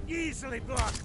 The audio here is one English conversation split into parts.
Easily blocked.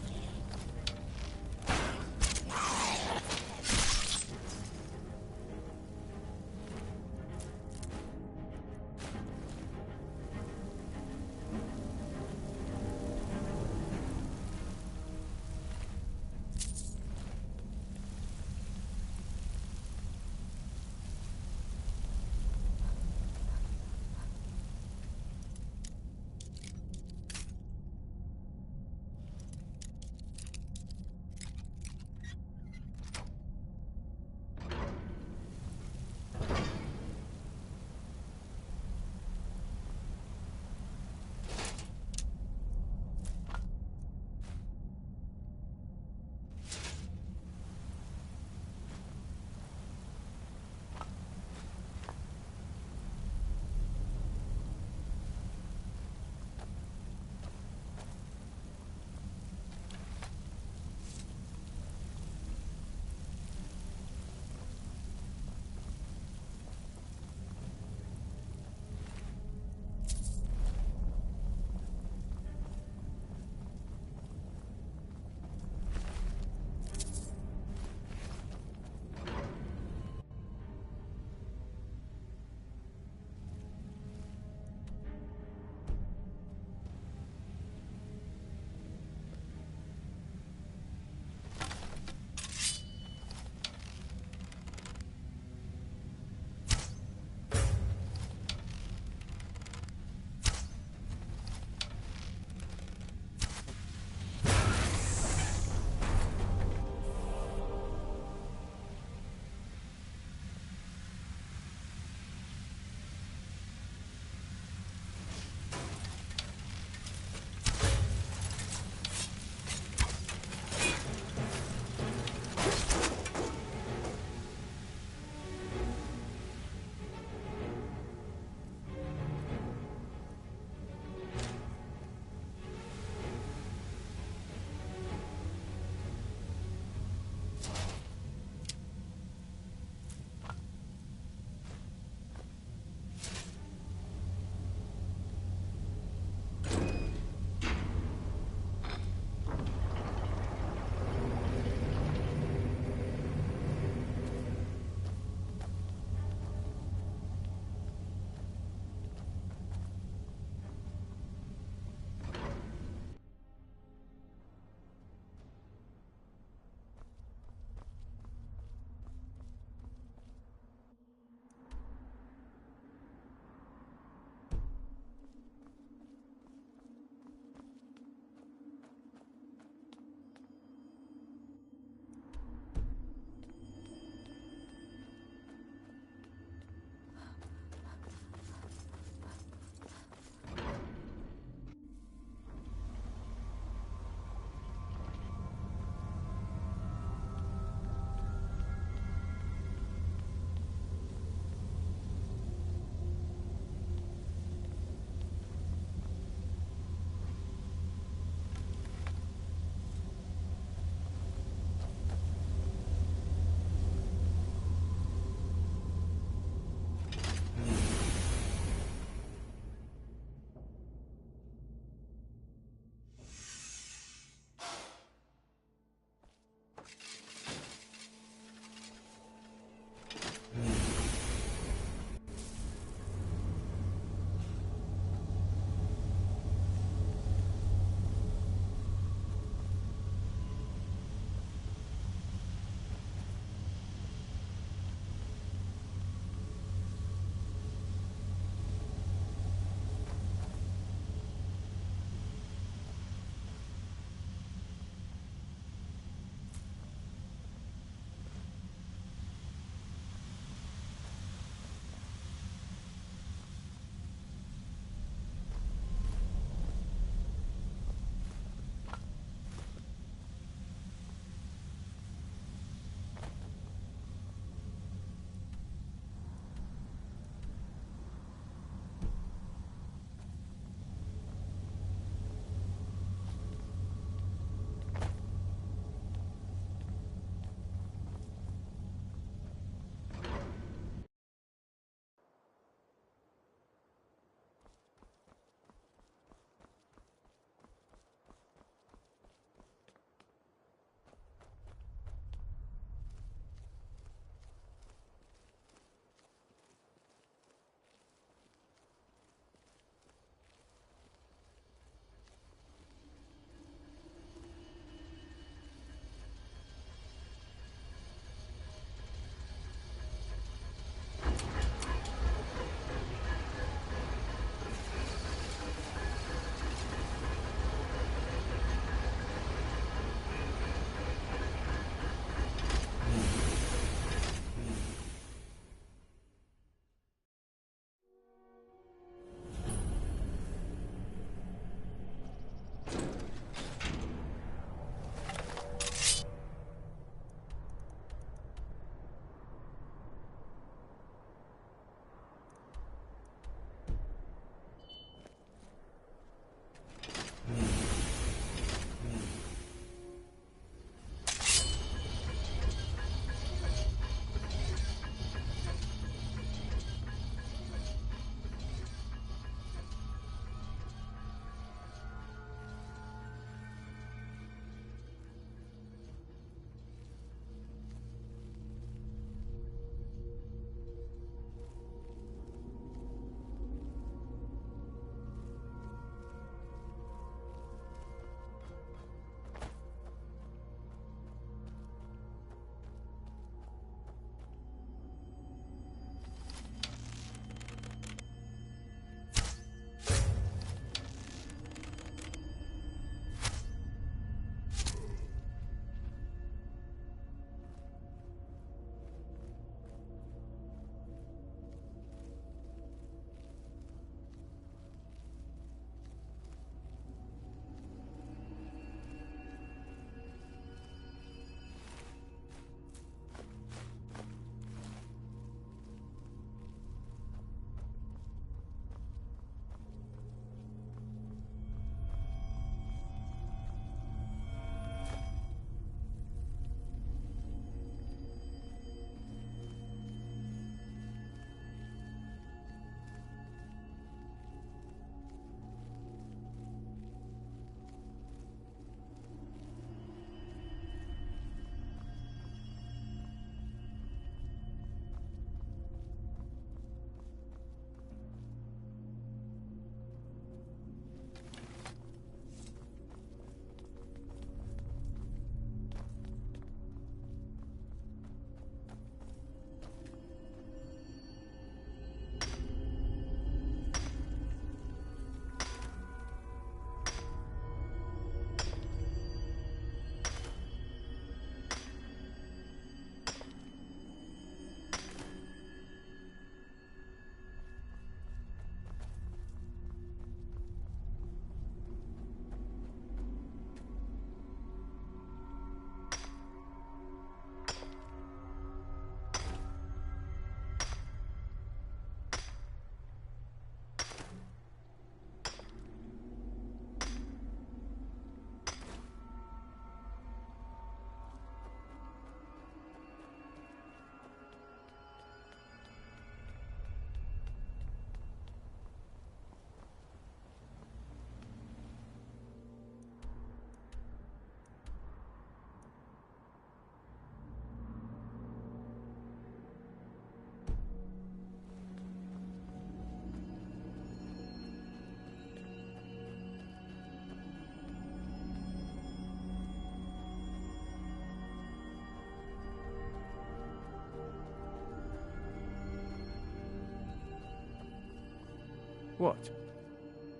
What?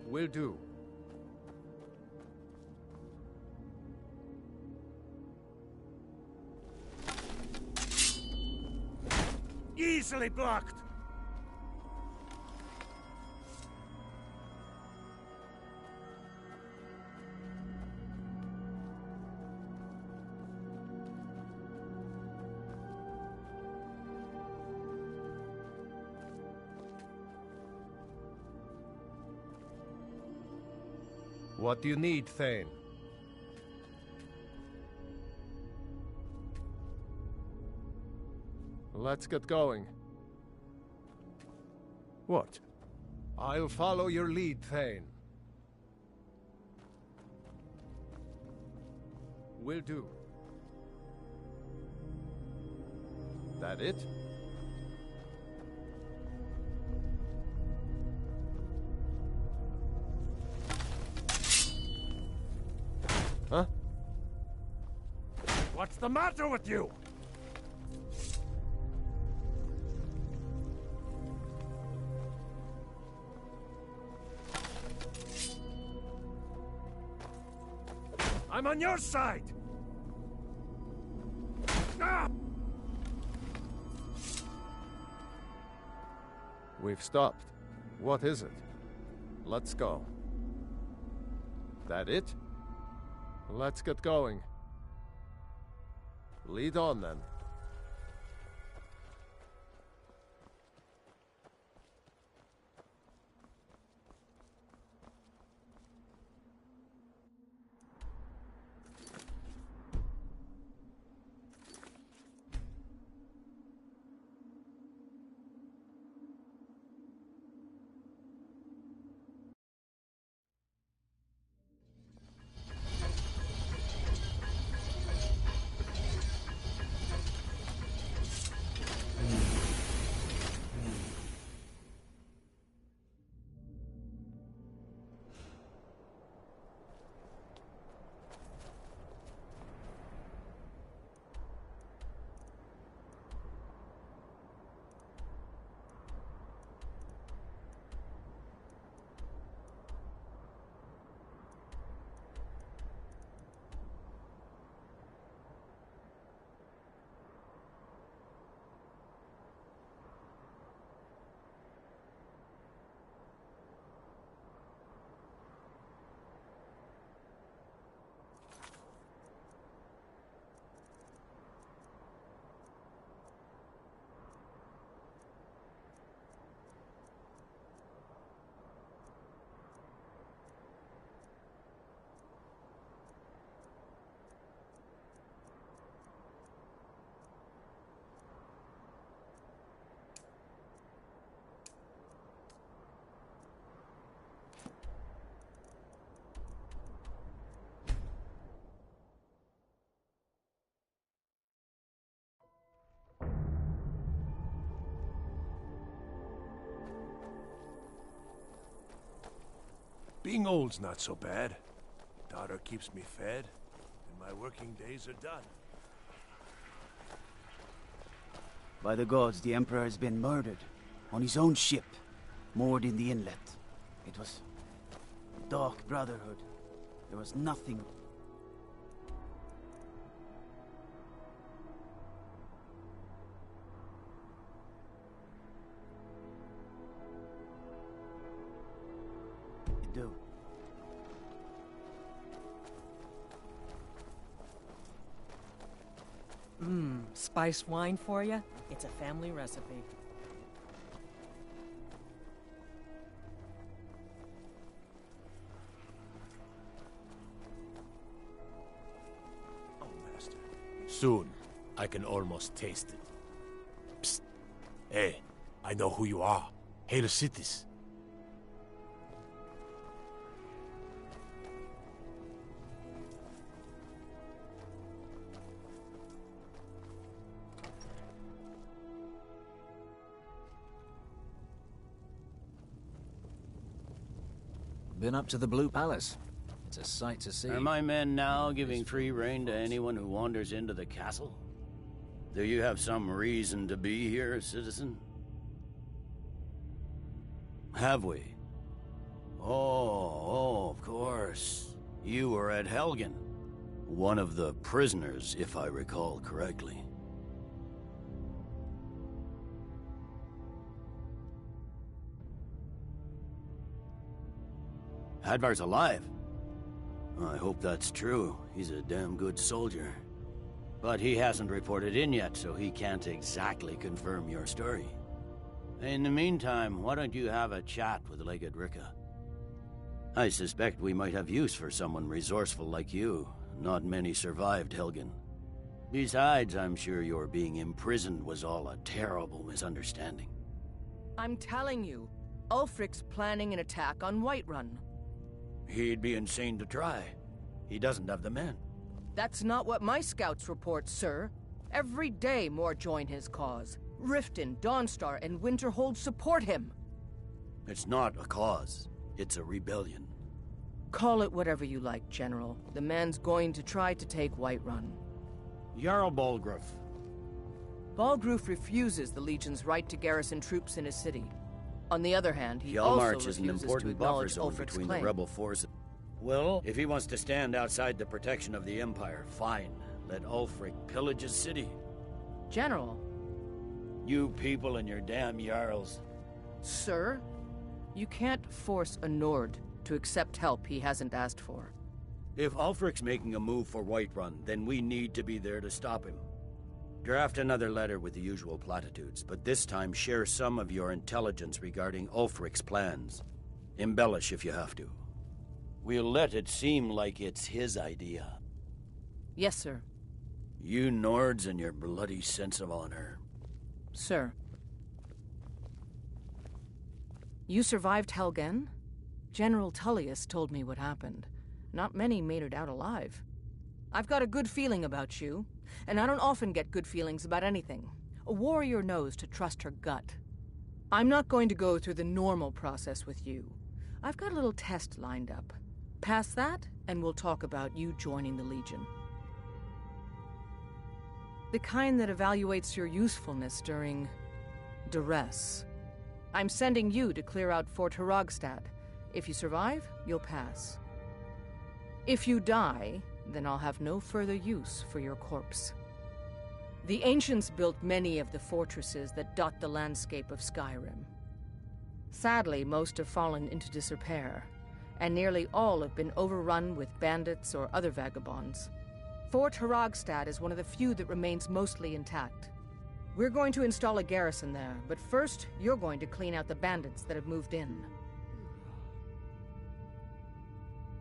Will do. Easily blocked! What do you need, Thane? Let's get going. What? I'll follow your lead, Thane. Will do. That it? Huh? What's the matter with you? I'm on your side! Ah! We've stopped. What is it? Let's go. That it? Let's get going. Lead on, then. Being old's not so bad. Daughter keeps me fed, and my working days are done. By the gods, the Emperor has been murdered. On his own ship, moored in the inlet. It was a dark brotherhood. There was nothing. Do. Spiced wine for you? It's a family recipe. Oh, Master. Soon, I can almost taste it. Psst. Hey, I know who you are. Hail Cities. Been up to the Blue Palace. It's a sight to see. Are my men now giving free rein to anyone who wanders into the castle? Do you have some reason to be here, citizen? Have we? Oh, of course. You were at Helgen. One of the prisoners, if I recall correctly. Hadvar's alive. I hope that's true. He's a damn good soldier. But he hasn't reported in yet, so he can't exactly confirm your story. In the meantime, why don't you have a chat with Legate Ricka? I suspect we might have use for someone resourceful like you. Not many survived Helgen. Besides, I'm sure your being imprisoned was all a terrible misunderstanding. I'm telling you, Ulfric's planning an attack on Whiterun. He'd be insane to try. He doesn't have the men. That's not what my scouts report, sir. Every day more join his cause. Riften, Dawnstar, and Winterhold support him. It's not a cause. It's a rebellion. Call it whatever you like, General. The man's going to try to take Whiterun. Jarl Balgruuf. Balgruuf refuses the Legion's right to garrison troops in his city. On the other hand, he also Hjalmarch is an refuses to important buffer acknowledge zone Ulfric's between claim. the rebel forces. Well, if he wants to stand outside the protection of the Empire, fine. Let Ulfric pillage his city. General. You people and your damn Jarls. Sir, you can't force a Nord to accept help he hasn't asked for. If Ulfric's making a move for Whiterun, then we need to be there to stop him. Draft another letter with the usual platitudes, but this time share some of your intelligence regarding Ulfric's plans. Embellish if you have to. We'll let it seem like it's his idea. Yes, sir. You Nords and your bloody sense of honor. Sir. You survived Helgen? General Tullius told me what happened. Not many made it out alive. I've got a good feeling about you, and I don't often get good feelings about anything. A warrior knows to trust her gut. I'm not going to go through the normal process with you. I've got a little test lined up. Pass that, and we'll talk about you joining the Legion. The kind that evaluates your usefulness during duress. I'm sending you to clear out Fort Hrogstad. If you survive, you'll pass. If you die, then I'll have no further use for your corpse. The ancients built many of the fortresses that dot the landscape of Skyrim. Sadly, most have fallen into disrepair, and nearly all have been overrun with bandits or other vagabonds. Fort Hrogstad is one of the few that remains mostly intact. We're going to install a garrison there, but first, you're going to clean out the bandits that have moved in.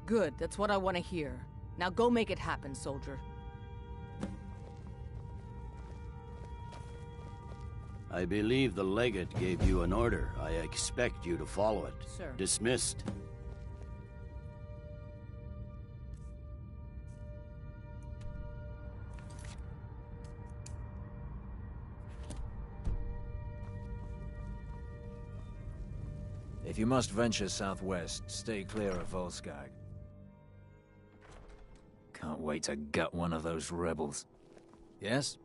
Good, that's what I want to hear. Now go make it happen, soldier. I believe the legate gave you an order. I expect you to follow it. Sir. Dismissed. If you must venture southwest, stay clear of Volskag. Can't wait to gut one of those rebels. Yes?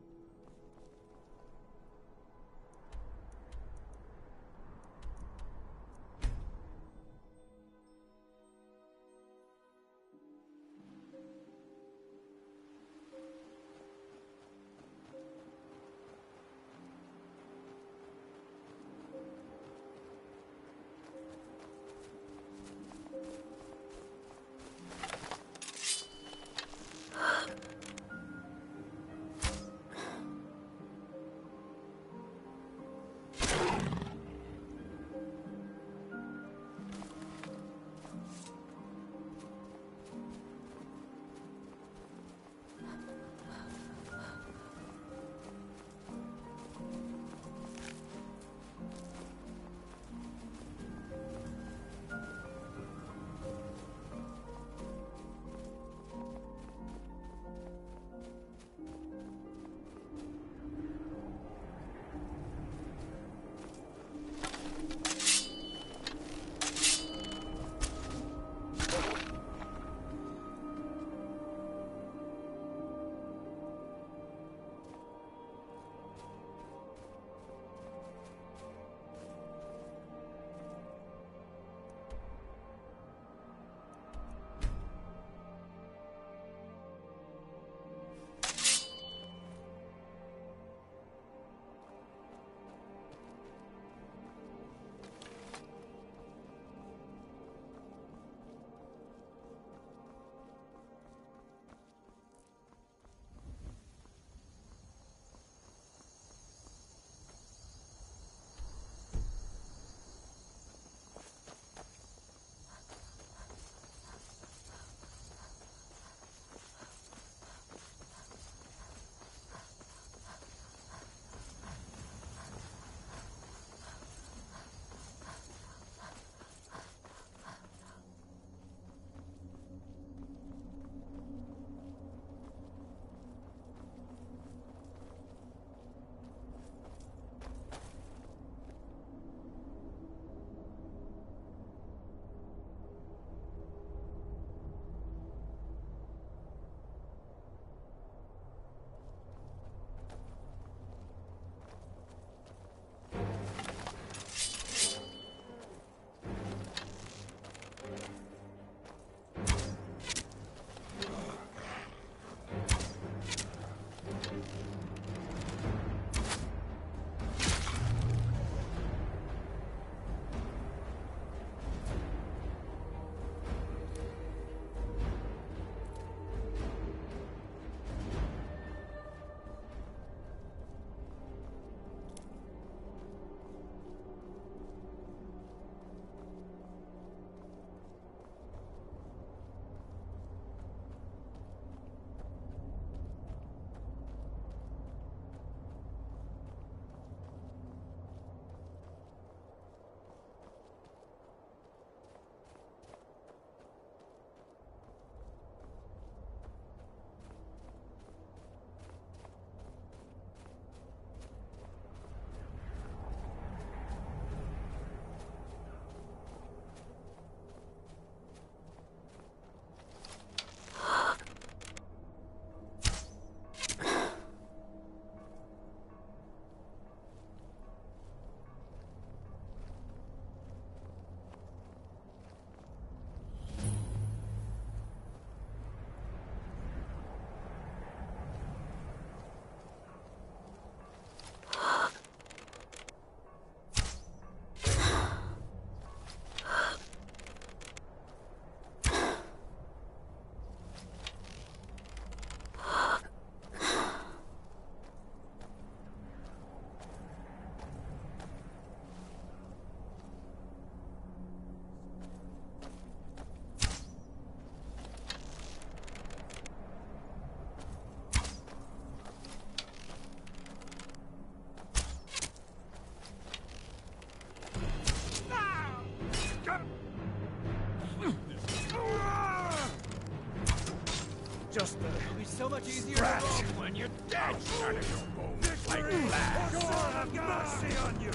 just a It'll be so much easier scratch. to roll when you're dead. Shatter your bones like glass. Go on, have mercy on you.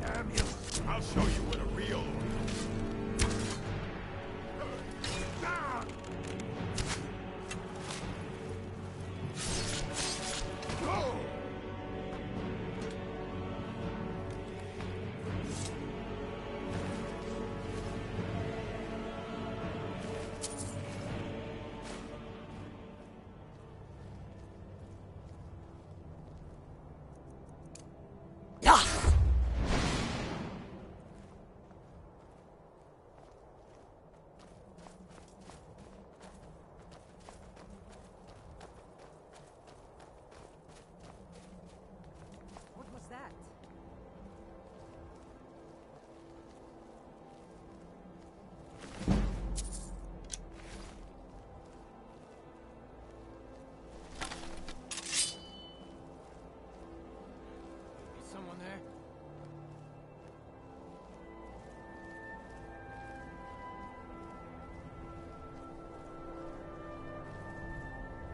Damn you! I'll show you what a real. What was that? Is someone there?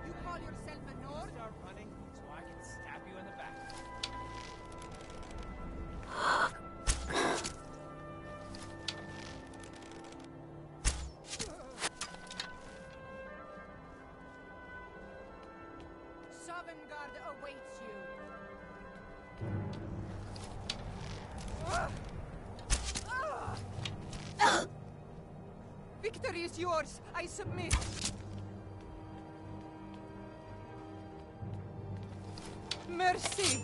You call yourself a Nord? Start running so I can stab you in the back. Sovngarde awaits you. Victory is yours. I submit. Mercy.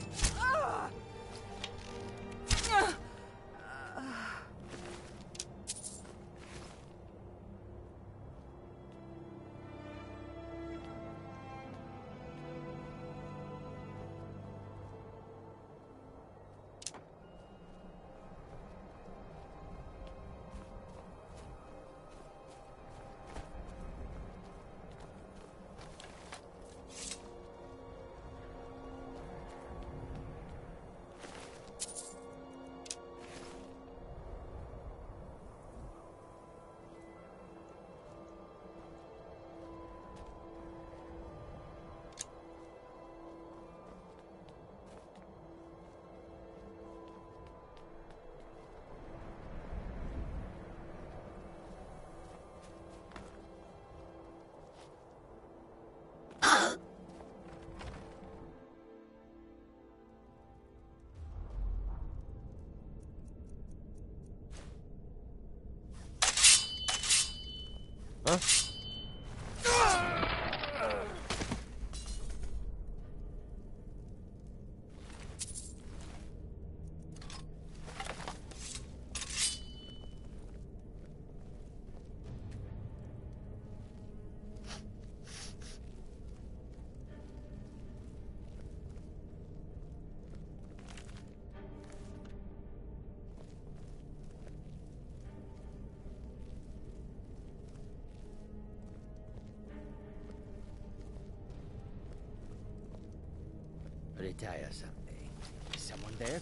Retire someday. Is someone there?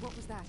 What was that?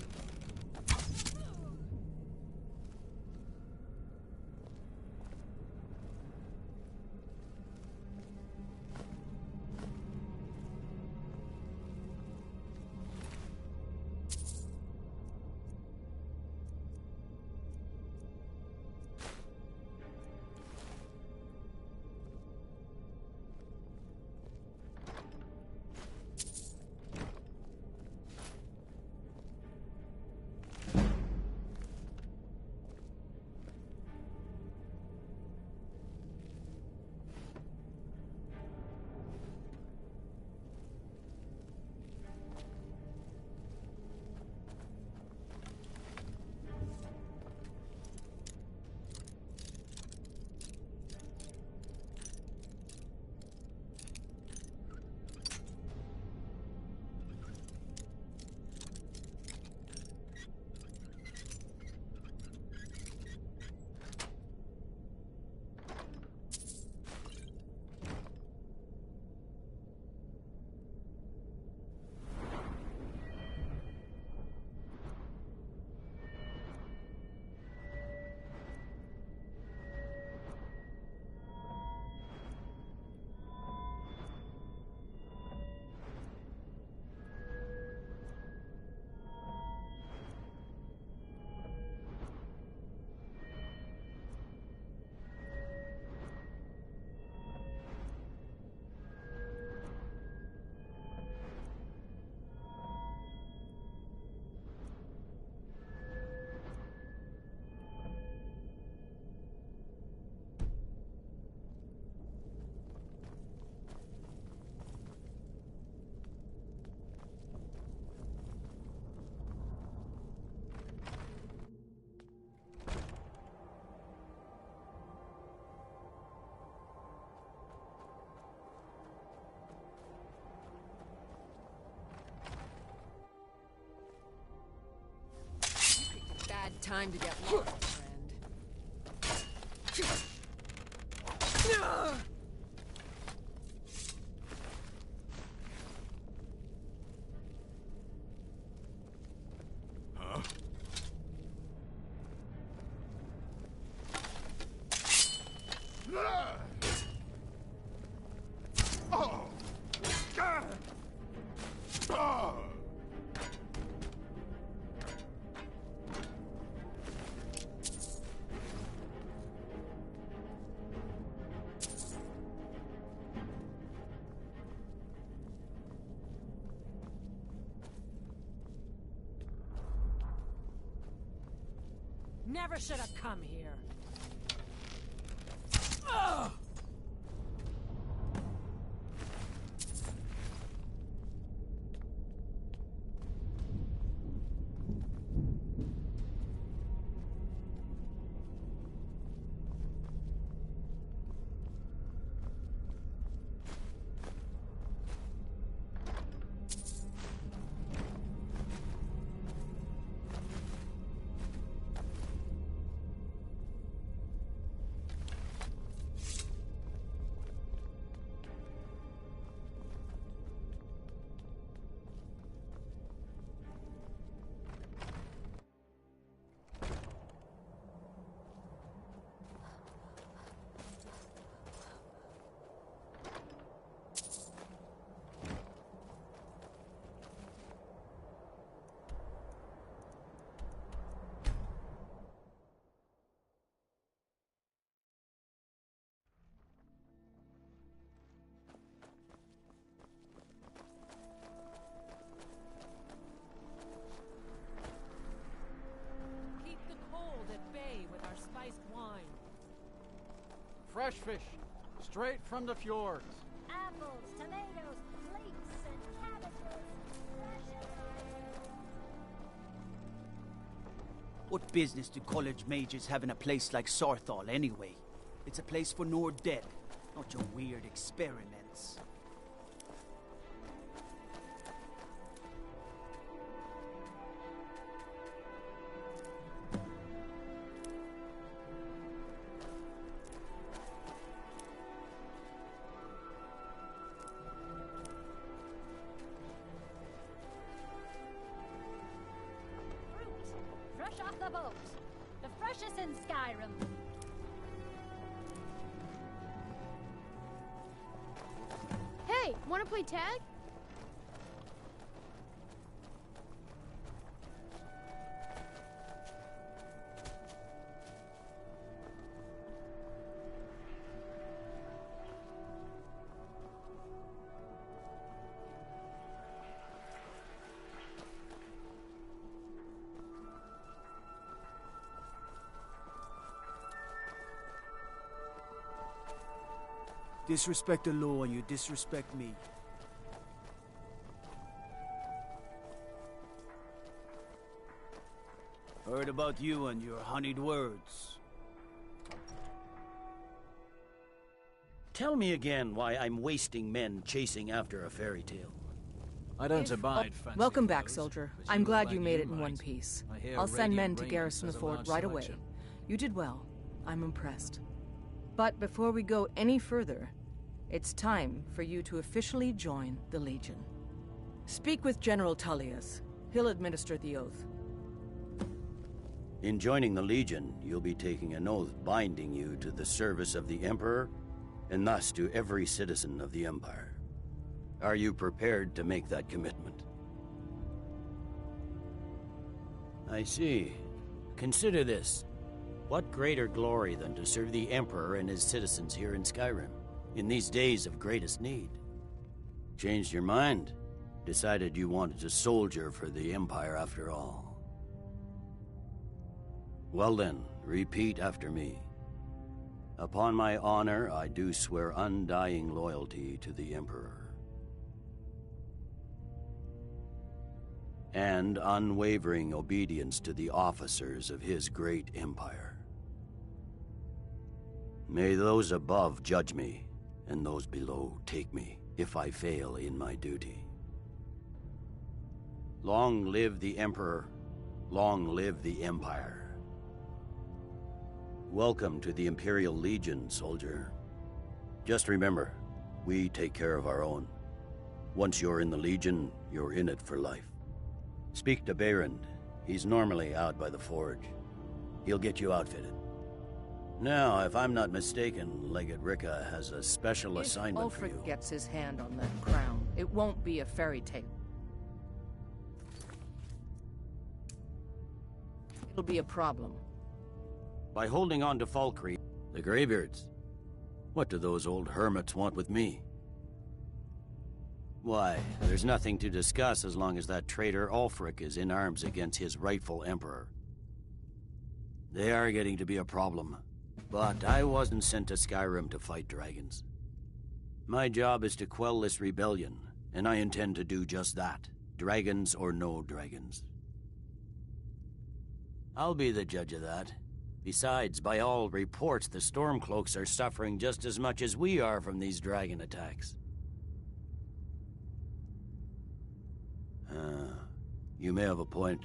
time to get lost, friend. Never should have come here. Ugh! Fresh fish, straight from the fjords. Apples, tomatoes, leeks, and cabbages. What business do college mages have in a place like Sarthal anyway? It's a place for Nord-dead, not your weird experiments. Fresh off the boat. The freshest in Skyrim. Hey, wanna play tag? Disrespect the law and you disrespect me. Heard about you and your honeyed words. Tell me again why I'm wasting men chasing after a fairy tale. I don't abide fancy Welcome back, clothes, soldier. but I'm you glad look you like made it in might. one piece. I hear I'll send men Radiant to Rains garrison the has a fort large right away. selection. You did well. I'm impressed. But before we go any further, it's time for you to officially join the Legion. Speak with General Tullius. He'll administer the oath. In joining the Legion, you'll be taking an oath binding you to the service of the Emperor, and thus to every citizen of the Empire. Are you prepared to make that commitment? I see. Consider this. What greater glory than to serve the Emperor and his citizens here in Skyrim, in these days of greatest need? Changed your mind? Decided you wanted to soldier for the Empire after all? Well then, repeat after me. Upon my honor, I do swear undying loyalty to the Emperor. And unwavering obedience to the officers of his great empire. May those above judge me, and those below take me, if I fail in my duty. Long live the Emperor, long live the Empire. Welcome to the Imperial Legion, soldier. Just remember, we take care of our own. Once you're in the Legion, you're in it for life. Speak to Behrend. He's normally out by the forge. He'll get you outfitted. Now, if I'm not mistaken, Legate Ricka has a special assignment for you. If Ulfric gets his hand on that crown, it won't be a fairy tale. It'll be a problem. By holding on to Falkreath, the Greybeards. What do those old hermits want with me? Why, there's nothing to discuss as long as that traitor Ulfric is in arms against his rightful emperor. They are getting to be a problem. But I wasn't sent to Skyrim to fight dragons. My job is to quell this rebellion, and I intend to do just that. Dragons or no dragons. I'll be the judge of that. Besides, by all reports, the Stormcloaks are suffering just as much as we are from these dragon attacks. You may have a point.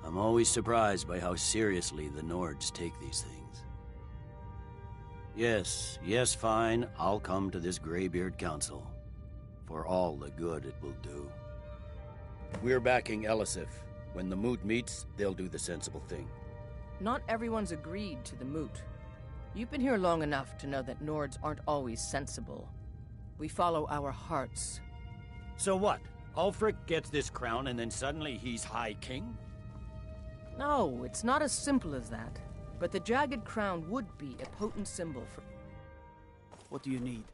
I'm always surprised by how seriously the Nords take these things. Yes, fine. I'll come to this Greybeard Council. For all the good it will do. We're backing Elisif. When the Moot meets, they'll do the sensible thing. Not everyone's agreed to the Moot. You've been here long enough to know that Nords aren't always sensible. We follow our hearts. So what? Ulfric gets this crown and then suddenly he's High King? No, it's not as simple as that. But the Jagged Crown would be a potent symbol for... What do you need?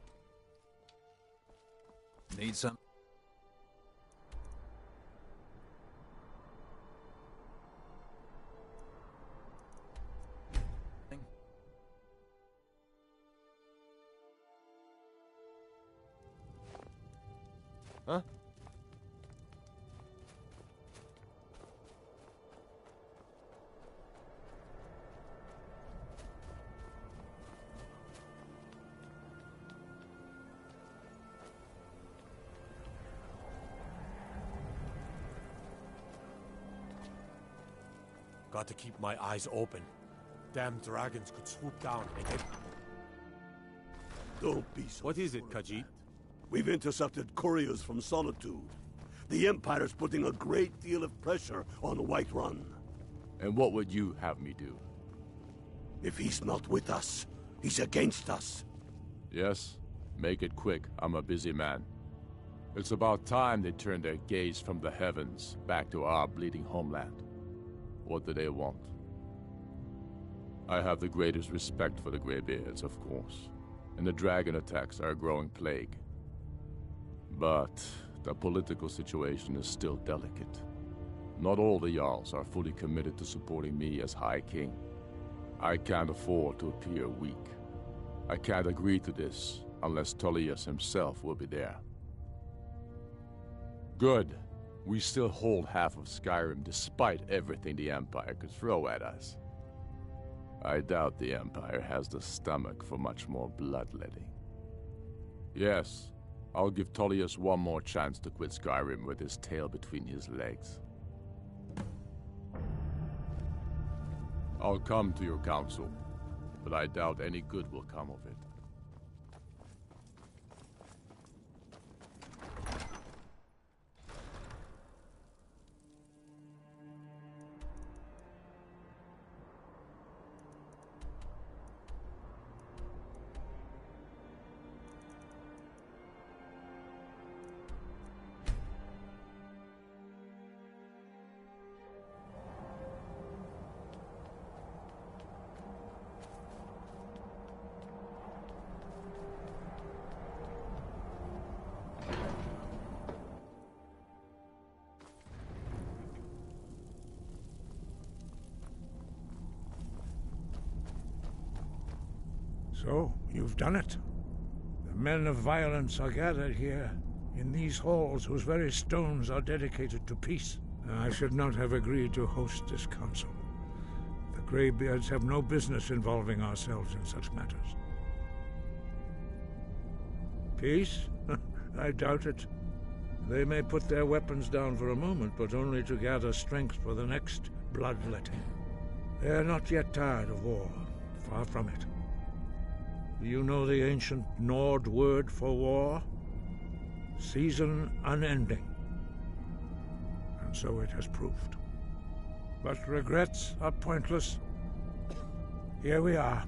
Need some? Huh? Got to keep my eyes open. Damn dragons could swoop down and hit. Don't be so. What is it, Khajiit? We've intercepted couriers from Solitude. The Empire's putting a great deal of pressure on Whiterun. And what would you have me do? If he's not with us, he's against us. Yes? Make it quick. I'm a busy man. It's about time they turned their gaze from the heavens back to our bleeding homeland. What do they want? I have the greatest respect for the Greybeards, of course, and the dragon attacks are a growing plague. But the political situation is still delicate. Not all the Jarls are fully committed to supporting me as High King. I can't afford to appear weak. I can't agree to this unless Tullius himself will be there. Good. We still hold half of Skyrim despite everything the Empire could throw at us. I doubt the Empire has the stomach for much more bloodletting. Yes, I'll give Tullius one more chance to quit Skyrim with his tail between his legs. I'll come to your council, but I doubt any good will come of it. So, you've done it. The men of violence are gathered here, in these halls whose very stones are dedicated to peace. I should not have agreed to host this council. The Greybeards have no business involving ourselves in such matters. Peace? I doubt it. They may put their weapons down for a moment, but only to gather strength for the next bloodletting. They are not yet tired of war. Far from it. Do you know the ancient Nord word for war? Season unending. And so it has proved. But regrets are pointless. Here we are.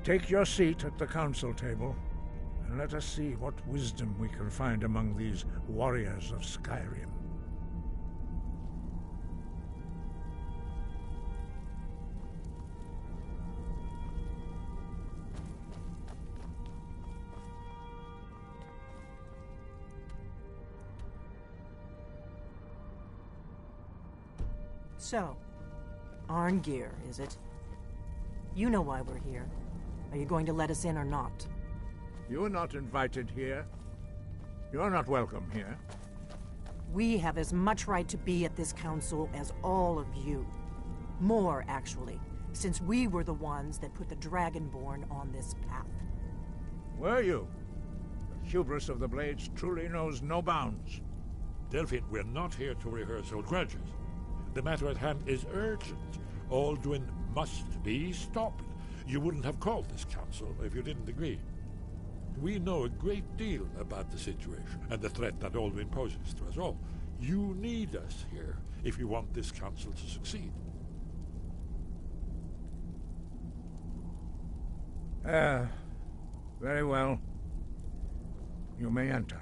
Take your seat at the council table, and let us see what wisdom we can find among these warriors of Skyrim. So, Arngeir, is it? You know why we're here. Are you going to let us in or not? You are not invited here. You are not welcome here. We have as much right to be at this council as all of you. More, actually, since we were the ones that put the Dragonborn on this path. Were you? The hubris of the Blades truly knows no bounds. Delphine, we're not here to rehearse old grudges. The matter at hand is urgent. Alduin must be stopped. You wouldn't have called this council if you didn't agree. We know a great deal about the situation and the threat that Alduin poses to us all. You need us here if you want this council to succeed. Very well. You may enter.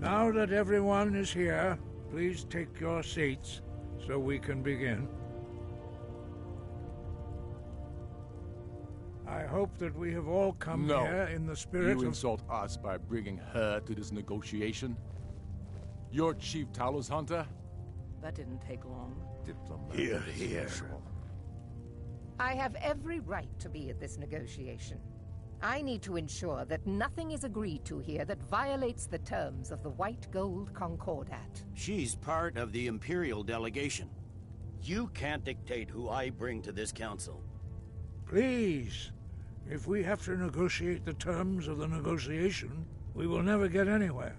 Now that everyone is here, please take your seats so we can begin. I hope that we have all come here in the spirit You of... insult us by bringing her to this negotiation? You're Chief Talos Hunter? That didn't take long. Here, here. I have every right to be at this negotiation. I need to ensure that nothing is agreed to here that violates the terms of the White Gold Concordat. She's part of the Imperial delegation. You can't dictate who I bring to this council. Please, if we have to negotiate the terms of the negotiation, we will never get anywhere.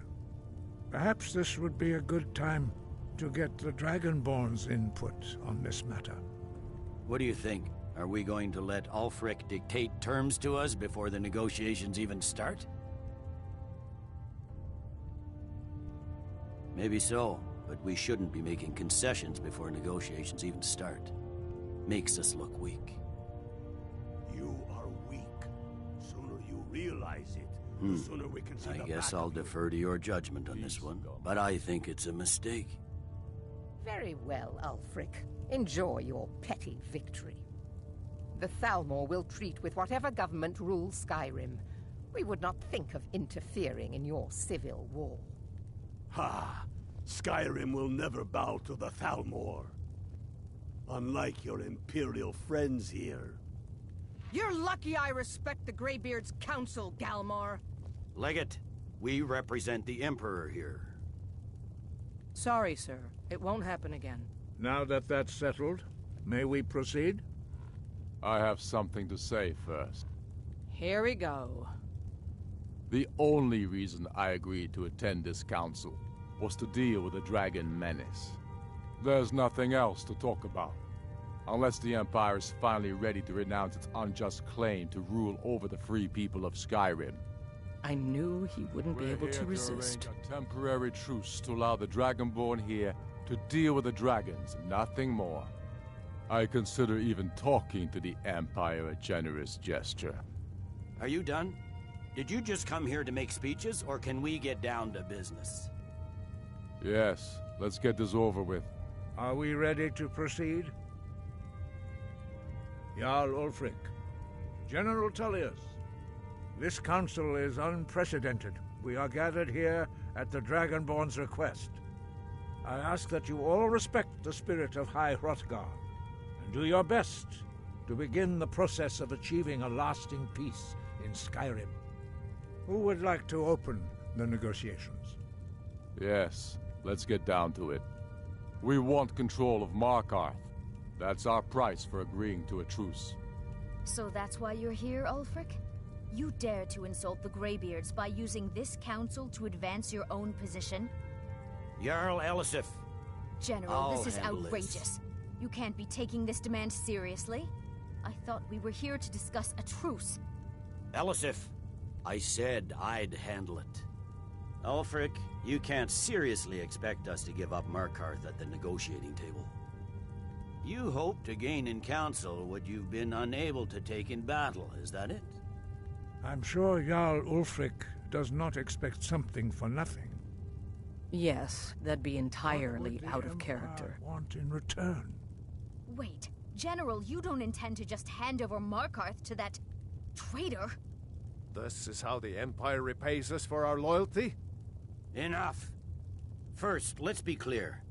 Perhaps this would be a good time to get the Dragonborn's input on this matter. What do you think? Are we going to let Ulfric dictate terms to us before the negotiations even start? Maybe so, but we shouldn't be making concessions before negotiations even start. Makes us look weak. You are weak. Sooner you realize it, the sooner we can see I the guess back I'll of you. defer to your judgment on this one, but I think it's a mistake. Very well, Ulfric. Enjoy your petty victory. The Thalmor will treat with whatever government rules Skyrim. We would not think of interfering in your civil war. Ha! Skyrim will never bow to the Thalmor. Unlike your Imperial friends here. You're lucky I respect the Greybeard's counsel, Galmar. Legate, we represent the Emperor here. Sorry, sir. It won't happen again. Now that that's settled, may we proceed? I have something to say first. Here we go. The only reason I agreed to attend this council was to deal with the dragon menace. There's nothing else to talk about. Unless the Empire is finally ready to renounce its unjust claim to rule over the free people of Skyrim. I knew he wouldn't be able to resist. Arrange a temporary truce to allow the Dragonborn here to deal with the dragons, nothing more. I consider even talking to the Empire a generous gesture. Are you done? Did you just come here to make speeches, or can we get down to business? Yes, let's get this over with. Are we ready to proceed? Jarl Ulfric, General Tullius, This council is unprecedented. We are gathered here at the Dragonborn's request. I ask that you all respect the spirit of High Hrothgar, and do your best to begin the process of achieving a lasting peace in Skyrim. Who would like to open the negotiations? Yes, let's get down to it. We want control of Markarth. That's our price for agreeing to a truce. So that's why you're here, Ulfric? You dare to insult the Greybeards by using this council to advance your own position? Jarl Elisif. General, this is outrageous. You can't be taking this demand seriously. I thought we were here to discuss a truce. Elisif, I said I'd handle it. Ulfric, you can't seriously expect us to give up Markarth at the negotiating table. You hope to gain in council what you've been unable to take in battle, is that it? I'm sure Jarl Ulfric does not expect something for nothing. Yes, that'd be entirely out of character. Want in return? Wait, General, you don't intend to just hand over Markarth to that traitor? This is how the Empire repays us for our loyalty? Enough. First, let's be clear.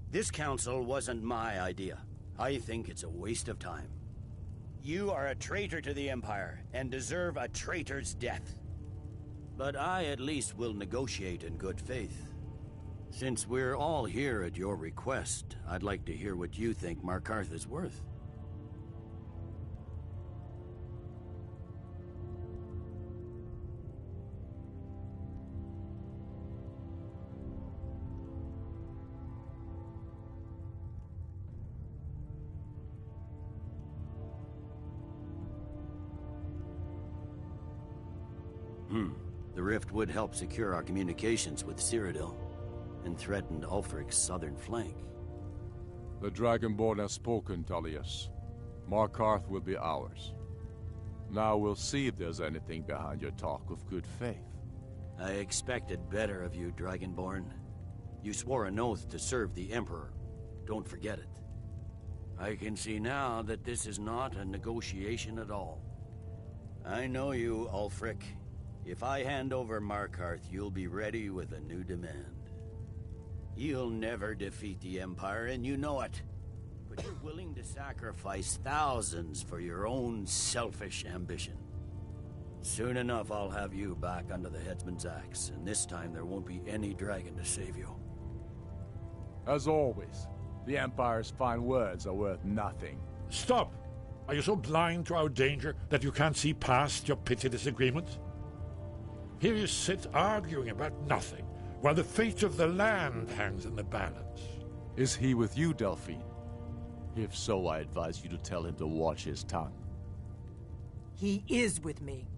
This council wasn't my idea. I think it's a waste of time. You are a traitor to the Empire, and deserve a traitor's death. But I at least will negotiate in good faith. Since we're all here at your request, I'd like to hear what you think Markarth is worth. The rift would help secure our communications with Cyrodiil, and threatened Ulfric's southern flank. The Dragonborn has spoken, Tullius. Markarth will be ours. Now we'll see if there's anything behind your talk of good faith. I expected better of you, Dragonborn. You swore an oath to serve the Emperor. Don't forget it. I can see now that this is not a negotiation at all. I know you, Ulfric. If I hand over Markarth, you'll be ready with a new demand. You'll never defeat the Empire, and you know it. But you're willing to sacrifice thousands for your own selfish ambition. Soon enough, I'll have you back under the headsman's axe, and this time there won't be any dragon to save you. As always, the Empire's fine words are worth nothing. Stop! Are you so blind to our danger that you can't see past your petty disagreements? Here you sit arguing about nothing, while the fate of the land hangs in the balance. Is he with you, Delphine? If so, I advise you to tell him to watch his tongue. He is with me.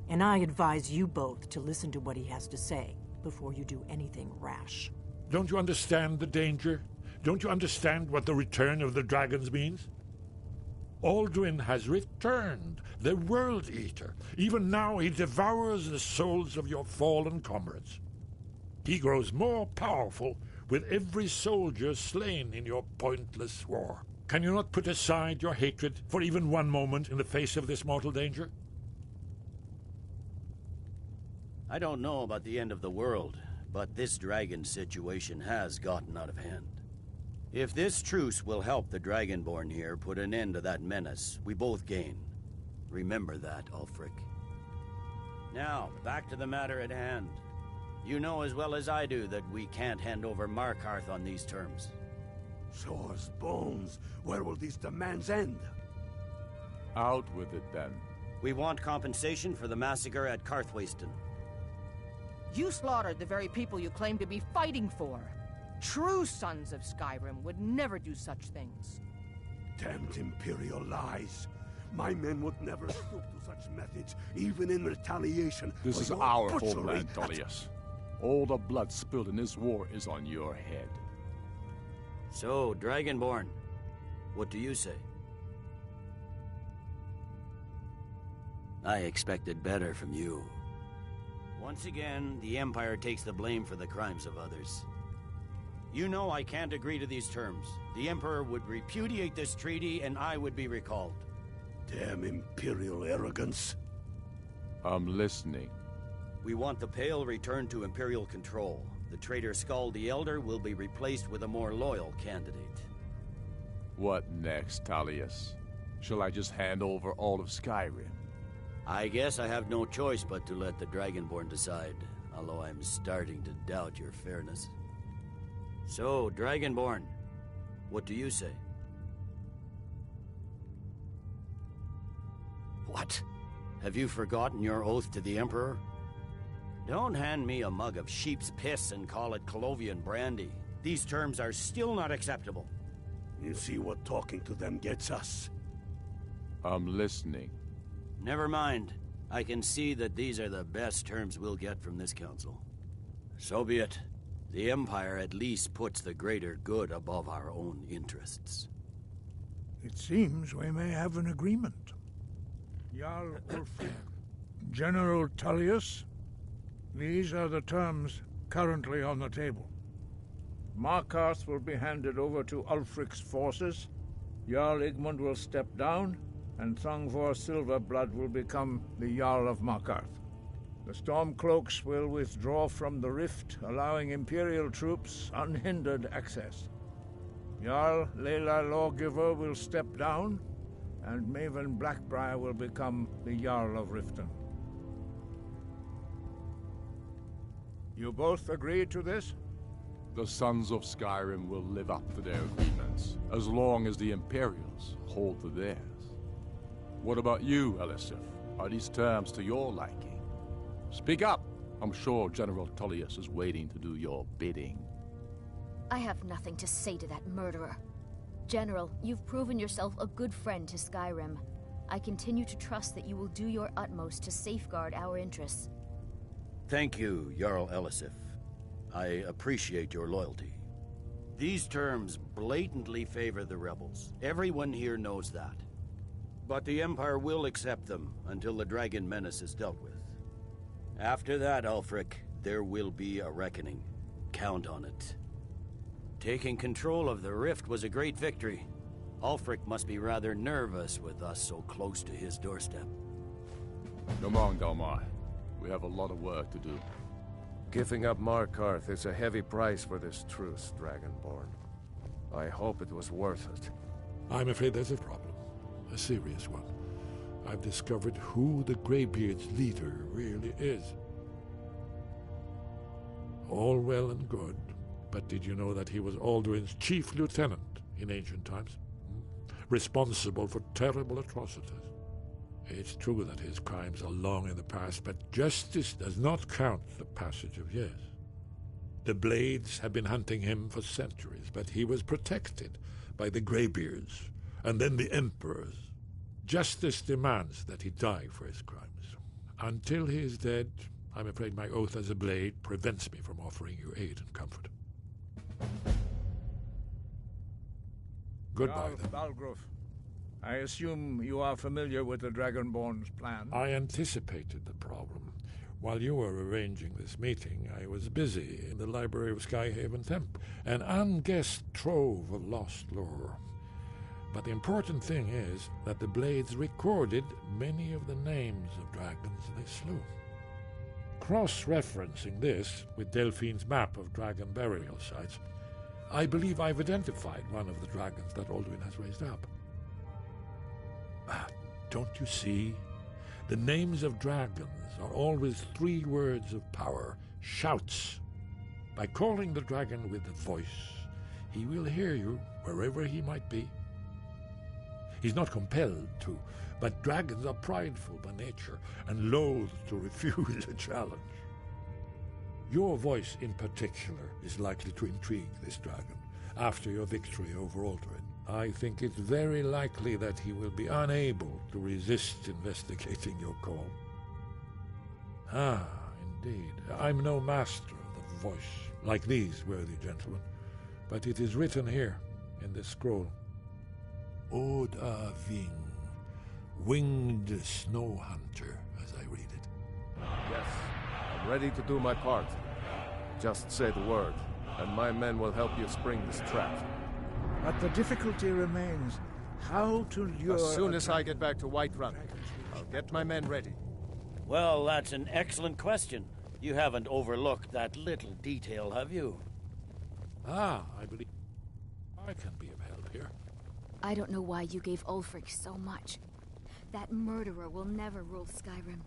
And I advise you both to listen to what he has to say before you do anything rash. Don't you understand the danger? Don't you understand what the return of the dragons means? Alduin has returned, the World Eater. Even now he devours the souls of your fallen comrades. He grows more powerful with every soldier slain in your pointless war. Can you not put aside your hatred for even one moment in the face of this mortal danger? I don't know about the end of the world, but this dragon situation has gotten out of hand. If this truce will help the Dragonborn here put an end to that menace, we both gain. Remember that, Ulfric. Now, back to the matter at hand. You know as well as I do that we can't hand over Markarth on these terms. Swords, bones, where will these demands end? Out with it, then. We want compensation for the massacre at Karthwasten. You slaughtered the very people you claim to be fighting for. True sons of Skyrim would never do such things. Damned Imperial lies. My men would never stoop to such methods, even in retaliation. This is our homeland, Tullius. All the blood spilled in this war is on your head. So, Dragonborn, what do you say? I expected better from you. Once again, the Empire takes the blame for the crimes of others. You know I can't agree to these terms. The Emperor would repudiate this treaty, and I would be recalled. Damn Imperial arrogance. I'm listening. We want the Pale returned to Imperial control. The traitor Skull the Elder will be replaced with a more loyal candidate. What next, Tullius? Shall I just hand over all of Skyrim? I guess I have no choice but to let the Dragonborn decide, although I'm starting to doubt your fairness. So, Dragonborn, what do you say? What? Have you forgotten your oath to the Emperor? Don't hand me a mug of sheep's piss and call it Colovian brandy. These terms are still not acceptable. You see what talking to them gets us? I'm listening. Never mind. I can see that these are the best terms we'll get from this council. So be it. The Empire at least puts the greater good above our own interests. It seems we may have an agreement. Jarl Ulfric, General Tullius, these are the terms currently on the table. Markarth will be handed over to Ulfric's forces, Jarl Igmund will step down, and Thongvor Silverblood will become the Jarl of Markarth. The Stormcloaks will withdraw from the rift, allowing Imperial troops unhindered access. Jarl Leila Lawgiver will step down, and Maven Blackbriar will become the Jarl of Riften. You both agree to this? The Sons of Skyrim will live up to their agreements, as long as the Imperials hold to theirs. What about you, Elisif? Are these terms to your liking? Speak up! I'm sure General Tullius is waiting to do your bidding. I have nothing to say to that murderer. General, you've proven yourself a good friend to Skyrim. I continue to trust that you will do your utmost to safeguard our interests. Thank you, Jarl Elisif. I appreciate your loyalty. These terms blatantly favor the rebels. Everyone here knows that. But the Empire will accept them until the Dragon Menace is dealt with. After that, Ulfric, there will be a reckoning. Count on it. Taking control of the Rift was a great victory. Ulfric must be rather nervous with us so close to his doorstep. Come on, Dalmar. We have a lot of work to do. Giving up Markarth is a heavy price for this truce, Dragonborn. I hope it was worth it. I'm afraid there's a problem. A serious one. I've discovered who the Greybeard's leader really is. All well and good, but did you know that he was Alduin's chief lieutenant in ancient times? Responsible for terrible atrocities. It's true that his crimes are long in the past, but justice does not count the passage of years. The Blades have been hunting him for centuries, but he was protected by the Greybeards, and then the Emperors. Justice demands that he die for his crimes. Until he is dead, I'm afraid my oath as a Blade prevents me from offering you aid and comfort. Goodbye, then. Balgruf, I assume you are familiar with the Dragonborn's plan? I anticipated the problem. While you were arranging this meeting, I was busy in the library of Skyhaven Temple, an unguessed trove of lost lore. But the important thing is that the Blades recorded many of the names of dragons they slew. Cross-referencing this with Delphine's map of dragon burial sites, I believe I've identified one of the dragons that Alduin has raised up. Don't you see? The names of dragons are always 3 words of power, shouts. By calling the dragon with a voice, he will hear you wherever he might be. He's not compelled to, but dragons are prideful by nature and loath to refuse a challenge. Your voice in particular is likely to intrigue this dragon after your victory over Alduin. I think it's very likely that he will be unable to resist investigating your call. Ah, indeed. I'm no master of the voice, like these worthy gentlemen, but it is written here in this scroll. Oda Ving, winged snow hunter, as I read it. Yes, I'm ready to do my part. Just say the word, and my men will help you spring this trap. But the difficulty remains how to lure... As soon as I get back to Whiterun, I'll get my men ready. Well, that's an excellent question. You haven't overlooked that little detail, have you? Ah, I believe I can be of help here. I don't know why you gave Ulfric so much. That murderer will never rule Skyrim.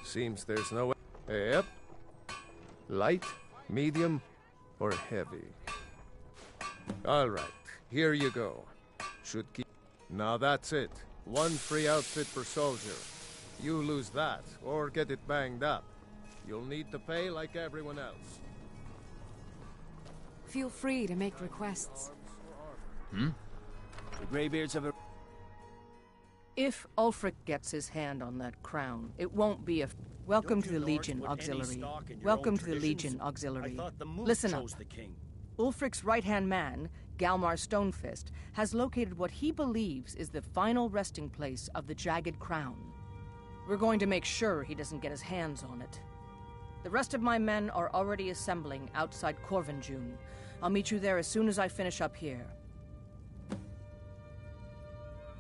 Seems there's no... Yep. Light, medium, or heavy. All right, here you go. Should keep... Now that's it. One free outfit per soldier. You lose that, or get it banged up. You'll need to pay like everyone else. Feel free to make requests. The Greybeards have a... If Ulfric gets his hand on that crown, it won't be a... Welcome to the Legion Auxiliary. Welcome to the Legion Auxiliary. Listen up. Ulfric's right-hand man, Galmar Stonefist, has located what he believes is the final resting place of the Jagged Crown. We're going to make sure he doesn't get his hands on it. The rest of my men are already assembling outside Corvinjune. I'll meet you there as soon as I finish up here.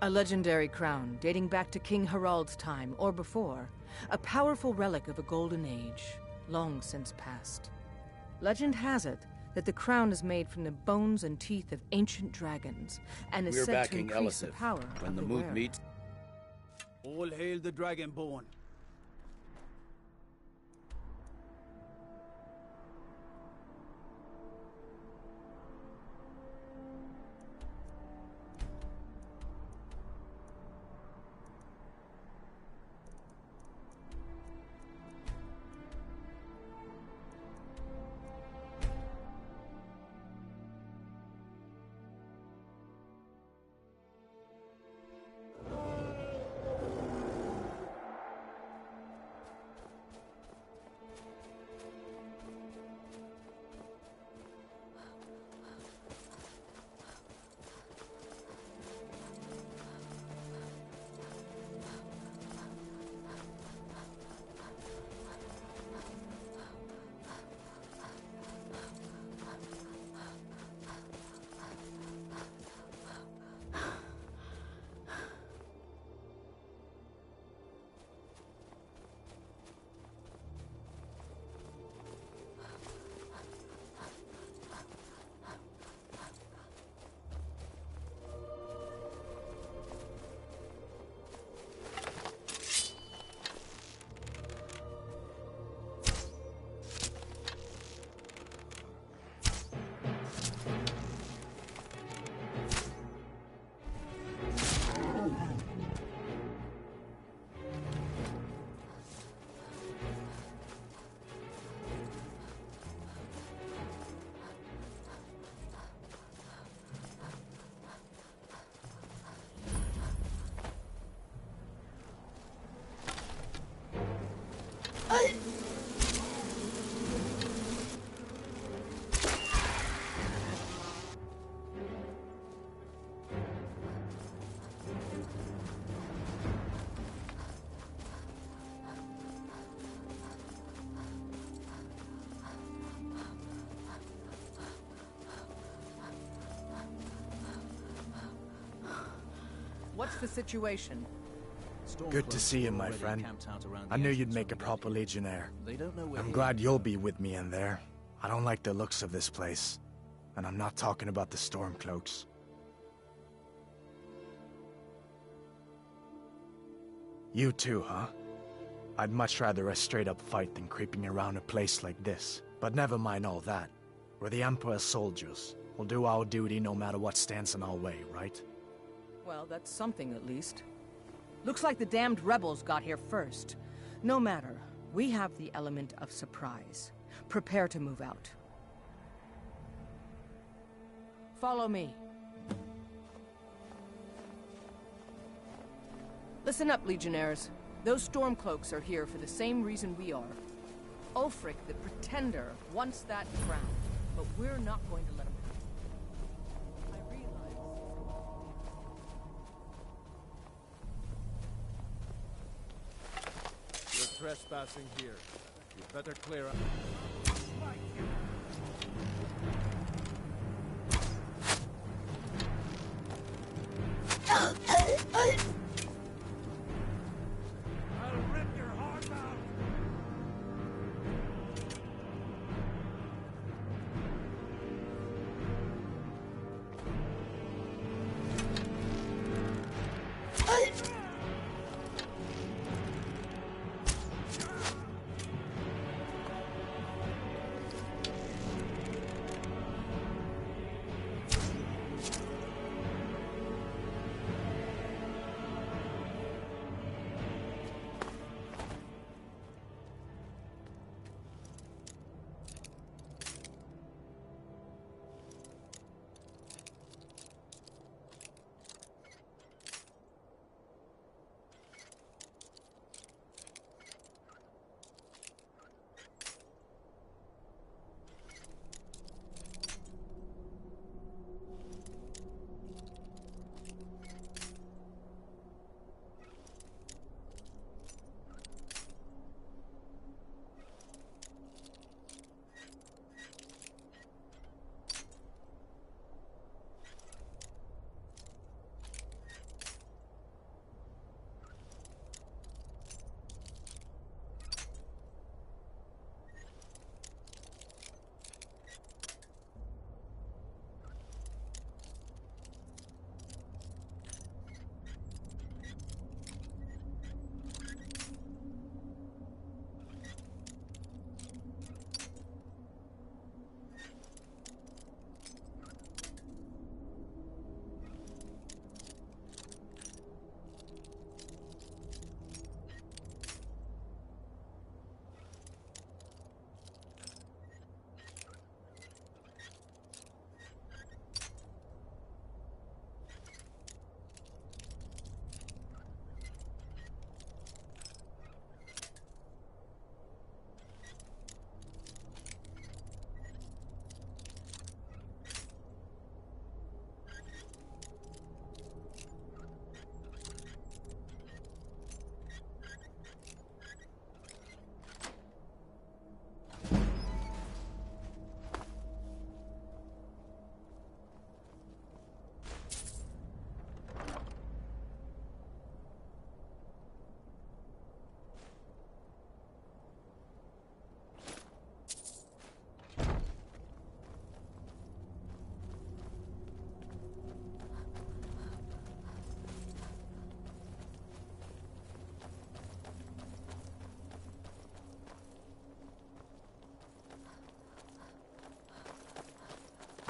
A legendary crown dating back to King Harald's time, or before. A powerful relic of a golden age, long since past. Legend has it that the crown is made from the bones and teeth of ancient dragons, and is said to increase the power when the of mood wearer. meets. All hail the Dragonborn. What's the situation? Good to see you, my friend. I knew you'd make a proper legionnaire. I'm glad you'll be with me in there. I don't like the looks of this place. And I'm not talking about the Stormcloaks. You too, huh? I'd much rather a straight-up fight than creeping around a place like this. But never mind all that. We're the Emperor's soldiers. We'll do our duty no matter what stands in our way, right? Well, that's something at least. Looks like the damned rebels got here first. No matter, we have the element of surprise. Prepare to move out. Follow me. Listen up, Legionnaires. Those Stormcloaks are here for the same reason we are. Ulfric, the Pretender, wants that crown, but we're not going to let him. You're trespassing here. You better clear up. I'll rip your heart out!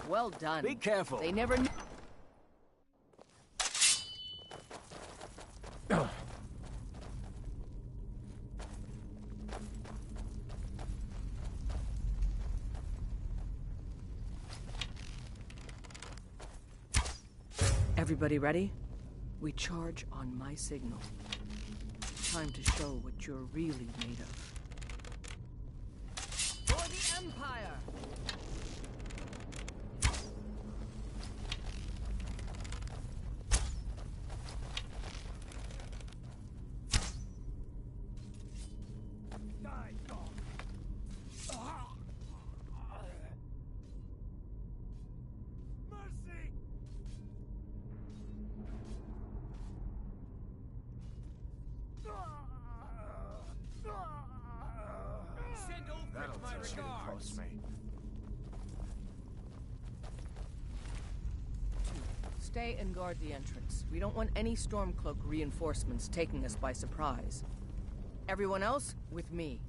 Well done. Be careful. They never knew. Everybody ready? We charge on my signal. Time to show what you're really made of. Empire! That'll teach you to cross me. Stay and guard the entrance. We don't want any Stormcloak reinforcements taking us by surprise. Everyone else, with me.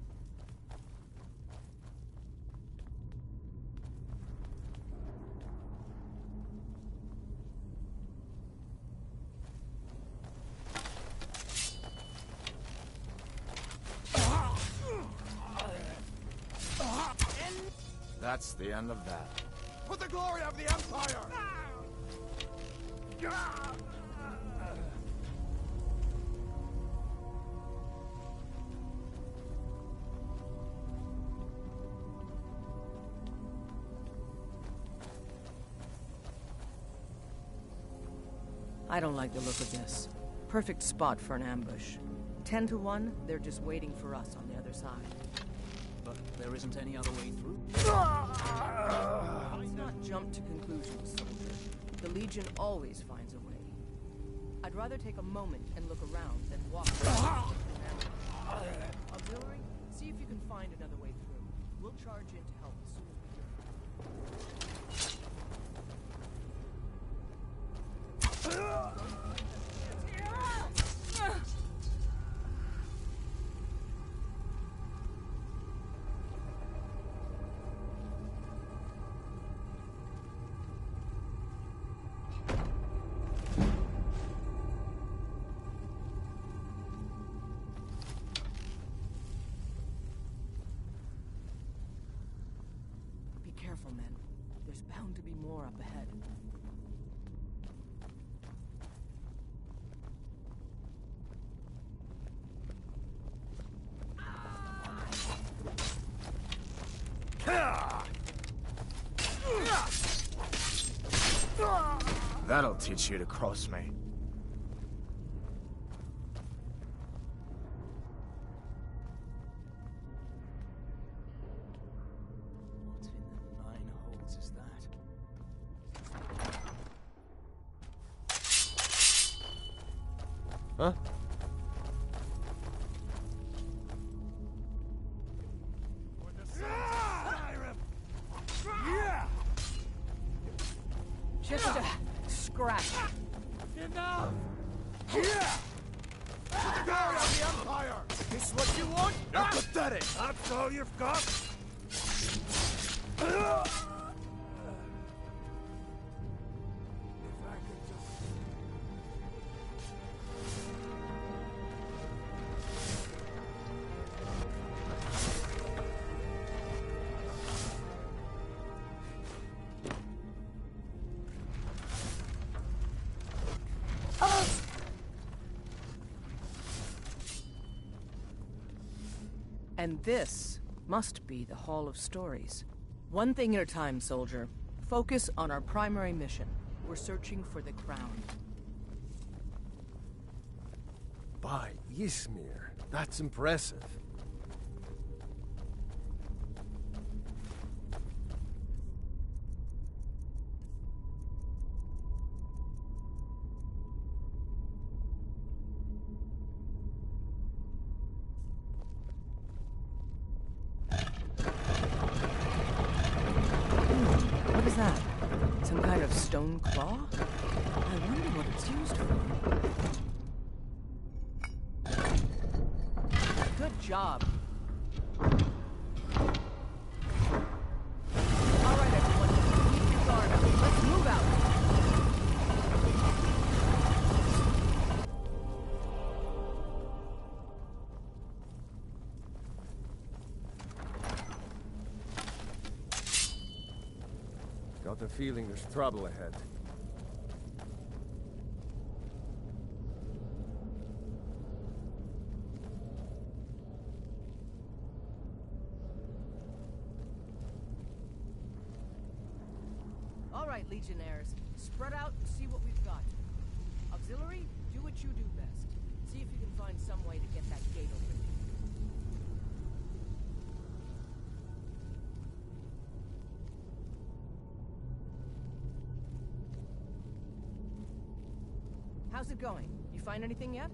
That's the end of that. For the glory of the Empire! I don't like the look of this. Perfect spot for an ambush. 10 to 1, they're just waiting for us on the other side. But there isn't any other way through. Let's not jump to conclusions, soldier. The Legion always finds a way. I'd rather take a moment and look around than walk around. Auxiliary, see if you can find another way through. We'll charge in to help as soon as we Be careful, men. There's bound to be more up ahead. That'll teach you to cross me. What in the nine holes is that? Huh? Just a scratch. Enough! Yeah! For the glory of the Empire! This what you want? You're pathetic! That's all you've got? And this must be the Hall of Stories. One thing at a time, soldier. Focus on our primary mission. We're searching for the crown. By Izmir. That's impressive. What is that? Some kind of stone claw? I wonder what it's used for. Good job. All right, everyone. Keep your guard up. Let's move out. Got a feeling there's trouble ahead. Legionnaires. Spread out and see what we've got. Auxiliary, do what you do best. See if you can find some way to get that gate open. How's it going? You find anything yet?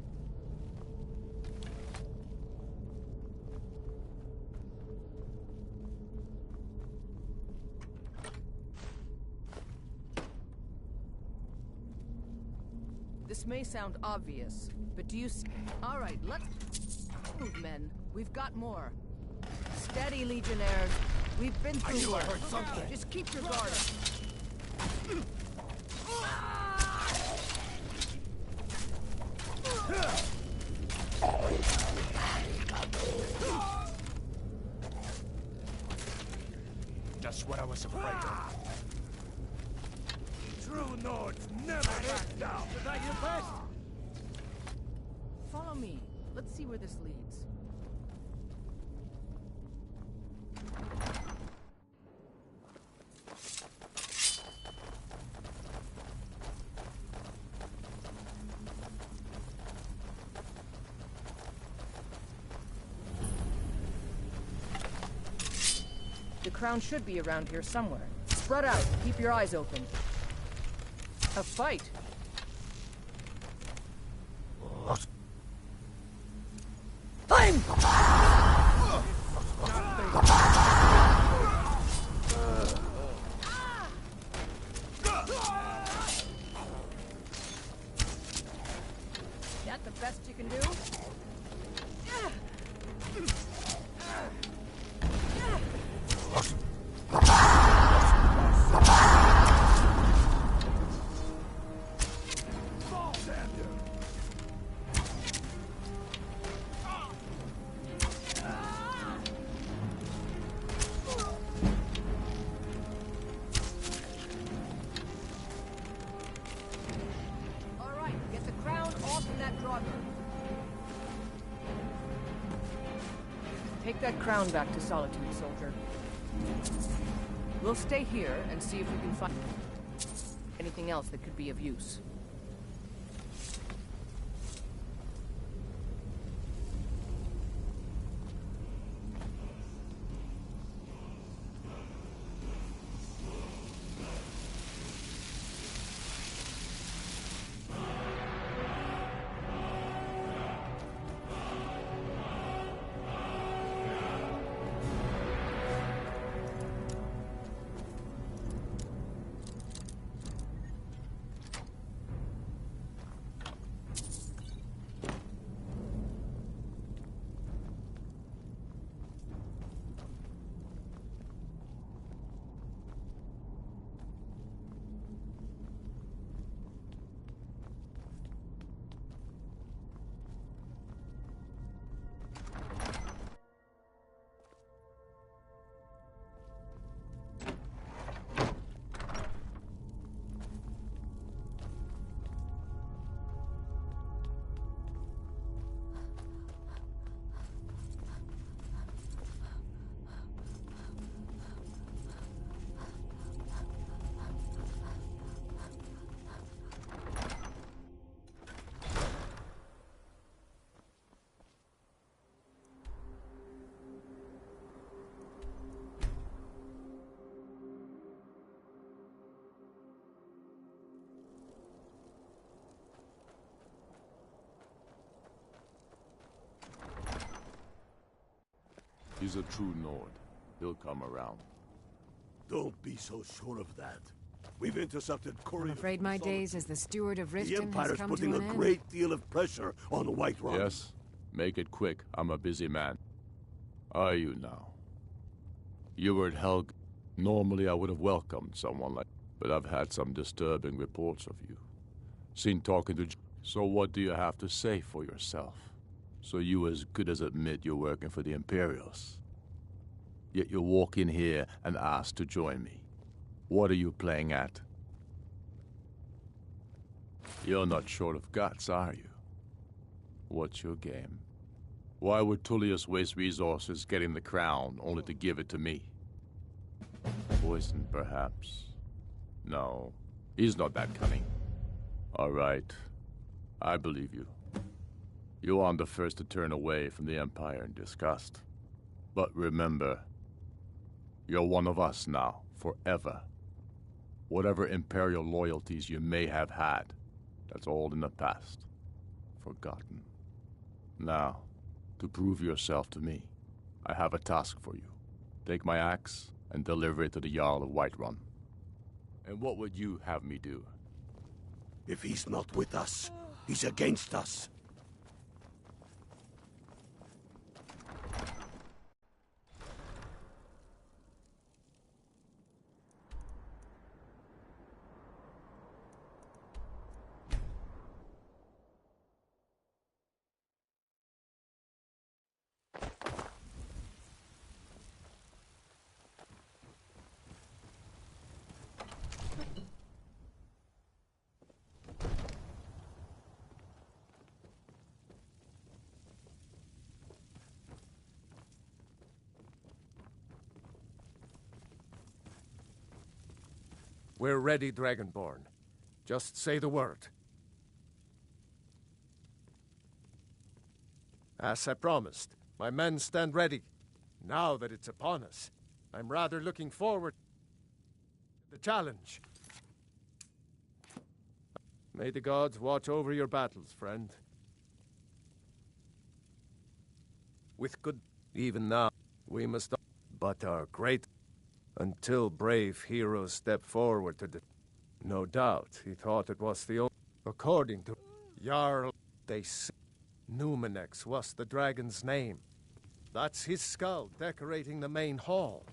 This may sound obvious, but do you see? All right, let's move, men. We've got more. Steady, Legionnaires. We've been through. I knew I heard worse. something. Just keep your guard up. Just what I was afraid of. True Nords never back down. Is that your best? Follow me. Let's see where this leads. The crown should be around here somewhere. Spread out. Keep your eyes open. A fight. That the best you can do? Take that crown back to Solitude, soldier. We'll stay here and see if we can find anything else that could be of use. He's a true Nord. He'll come around. Don't be so sure of that. We've intercepted couriers. I'm afraid my days as the steward of The Riften has Empire's come putting to a an end. great deal of pressure on the White Run. Yes? Make it quick. I'm a busy man. Are you now? You were at Helg. Normally I would have welcomed someone like... But I've had some disturbing reports of you. Seen talking to... So what do you have to say for yourself? So you as good as admit you're working for the Imperials. Yet you walk in here and ask to join me. What are you playing at? You're not short of guts, are you? What's your game? Why would Tullius waste resources getting the crown only to give it to me? Poison, perhaps. No, he's not that cunning. All right, I believe you. You aren't the first to turn away from the Empire in disgust. But remember, you're one of us now, forever. Whatever Imperial loyalties you may have had, that's all in the past. Forgotten. Now, to prove yourself to me, I have a task for you. Take my axe and deliver it to the Jarl of Whiterun. And what would you have me do? If he's not with us, he's against us. We're ready, Dragonborn. Just say the word. As I promised, my men stand ready. Now that it's upon us, I'm rather looking forward to the challenge. May the gods watch over your battles, friend. With good... Even now, we must... But our great... Until brave heroes step forward to the... No doubt, he thought it was the only... According to Jarl, they say Numenex was the dragon's name. That's his skull decorating the main hall.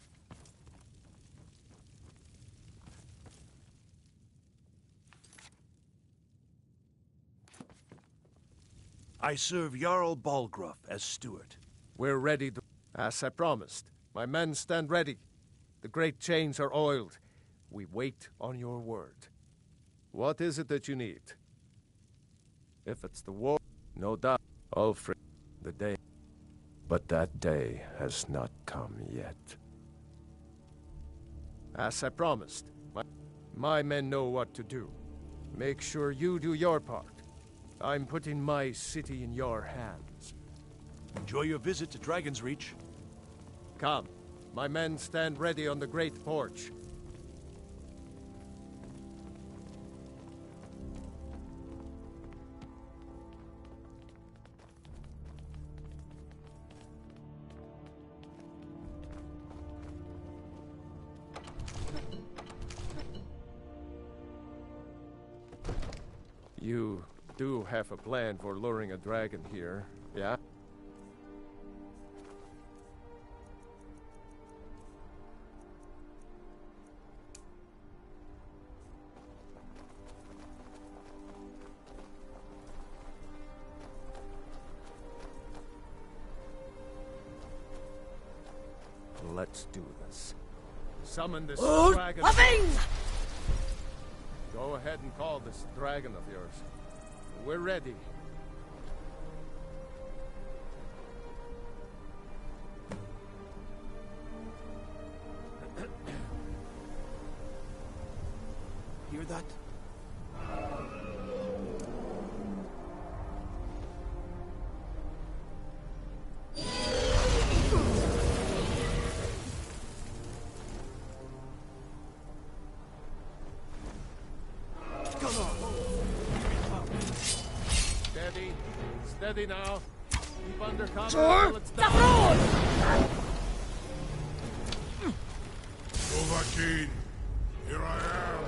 I serve Jarl Balgruuf as steward. We're ready to... As I promised, my men stand ready. The great chains are oiled. We wait on your word. What is it that you need? If it's the war, no doubt, Ulfric, the day. But that day has not come yet. As I promised, my men know what to do. Make sure you do your part. I'm putting my city in your hands. Enjoy your visit to Dragon's Reach. Come. My men stand ready on the great porch. You do have a plan for luring a dragon here, yeah? Let's do this. Summon this dragon. Go ahead and call this dragon of yours. We're ready. Hear that? Steady now. Keep under cover. Sir? Dovahkiin, here I am.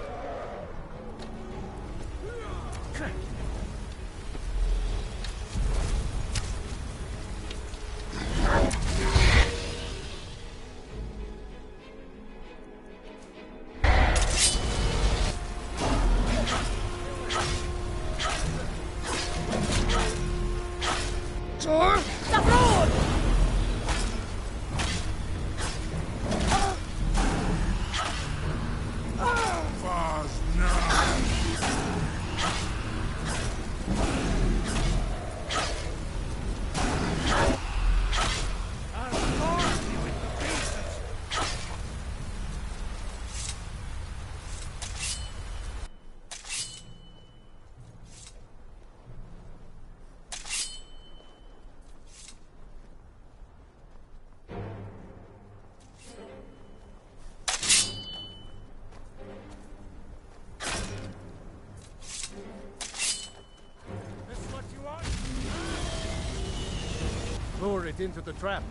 lure it into the trap.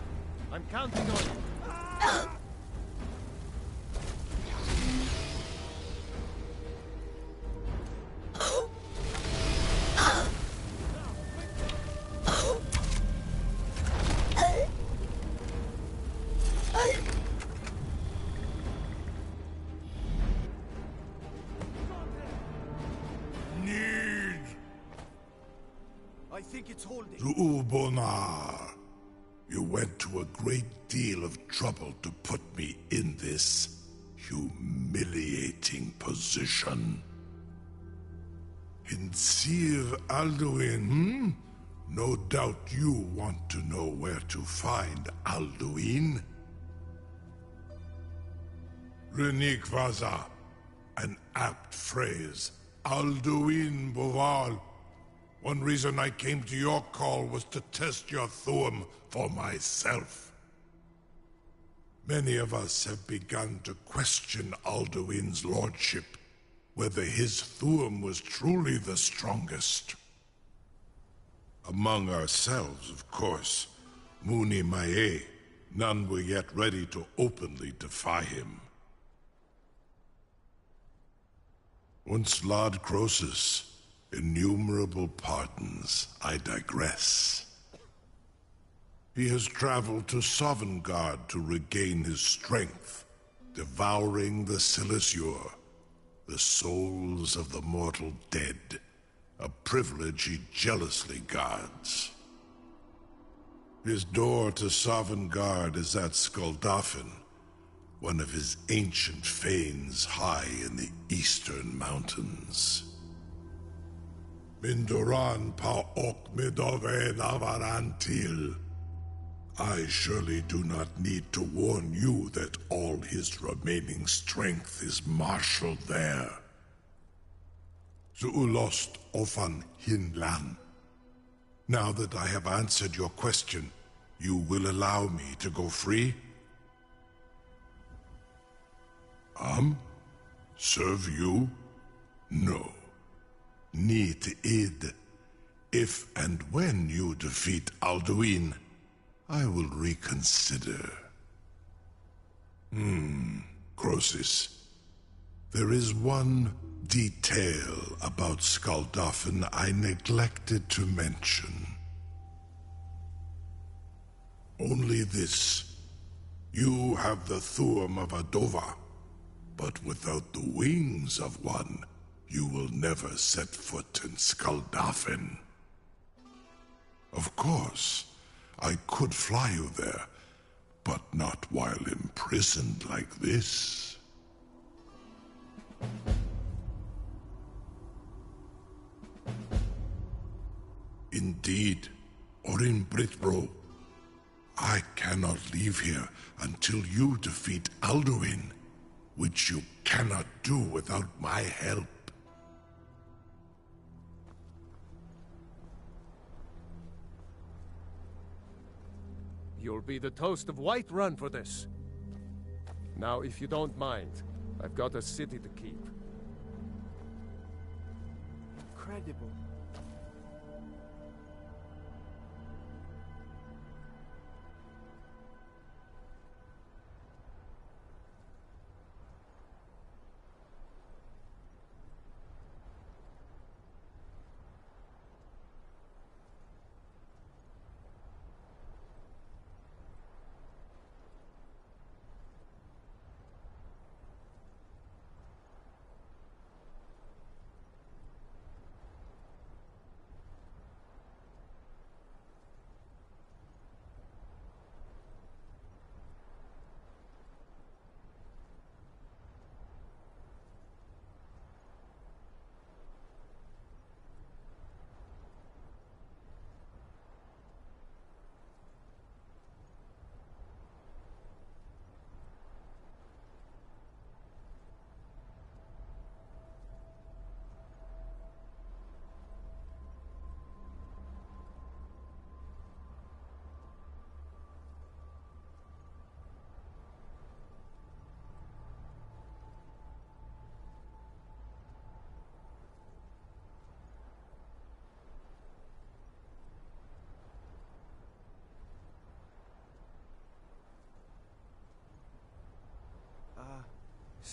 I'm counting on you. I think it's holding. Zuubonar, you went to a great deal of trouble to put me in this humiliating position. Hinsir Alduin, No doubt you want to know where to find Alduin. Renikvaza, an apt phrase. Alduin Boval. One reason I came to your call was to test your Thuum for myself. Many of us have begun to question Alduin's lordship, whether his Thuum was truly the strongest. Among ourselves, of course, Muni Mae, none were yet ready to openly defy him. Once Lord Croesus, innumerable pardons, I digress. He has traveled to Sovngarde to regain his strength, devouring the Silesur, the souls of the mortal dead, a privilege he jealously guards. His door to Sovngarde is at Skuldafn, one of his ancient fanes high in the eastern mountains. Mindoran pa ok midove navarantil. I surely do not need to warn you that all his remaining strength is marshaled there. Zuulost ofan hinlan. Now that I have answered your question, you will allow me to go free? Serve you? No. Need id. If and when you defeat Alduin, I will reconsider. Croesus. There is one detail about Skuldafn I neglected to mention. Only this. You have the Thuum of Adova, but without the wings of one, you will never set foot in Skuldafn. Of course, I could fly you there, but not while imprisoned like this. Indeed, Orin Britbro, I cannot leave here until you defeat Alduin, which you cannot do without my help. You'll be the toast of Whiterun for this. Now, if you don't mind, I've got a city to keep. Incredible.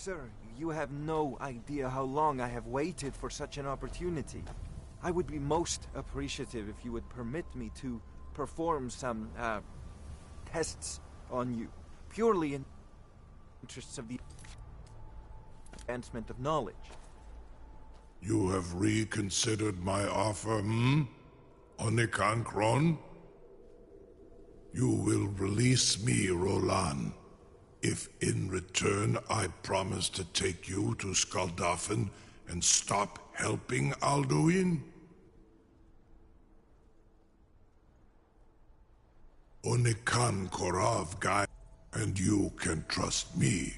Sir, you have no idea how long I have waited for such an opportunity. I would be most appreciative if you would permit me to perform some, tests on you, purely in interests of the advancement of knowledge. You have reconsidered my offer, Onikan Kron? You will release me, Roland, if in return I promise to take you to Skaldafen and stop helping Alduin? Onikan Korav, guy, and you can trust me.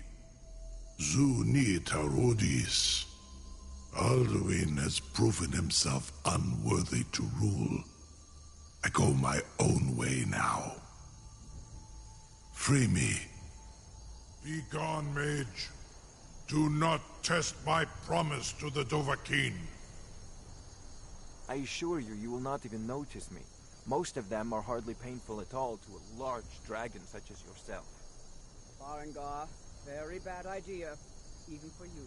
Zuni Tarudis. Alduin has proven himself unworthy to rule. I go my own way now. Free me. Be gone, mage. Do not test my promise to the Dovahkiin. I assure you, you will not even notice me. Most of them are hardly painful at all to a large dragon such as yourself. Farengar, very bad idea, even for you.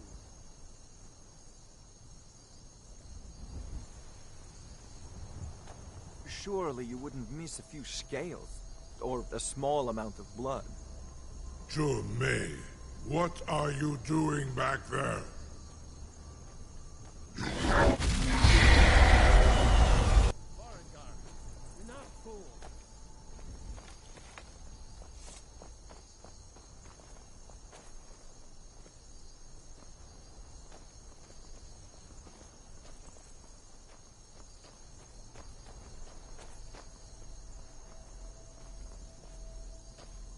Surely you wouldn't miss a few scales, or a small amount of blood. May, what are you doing back there?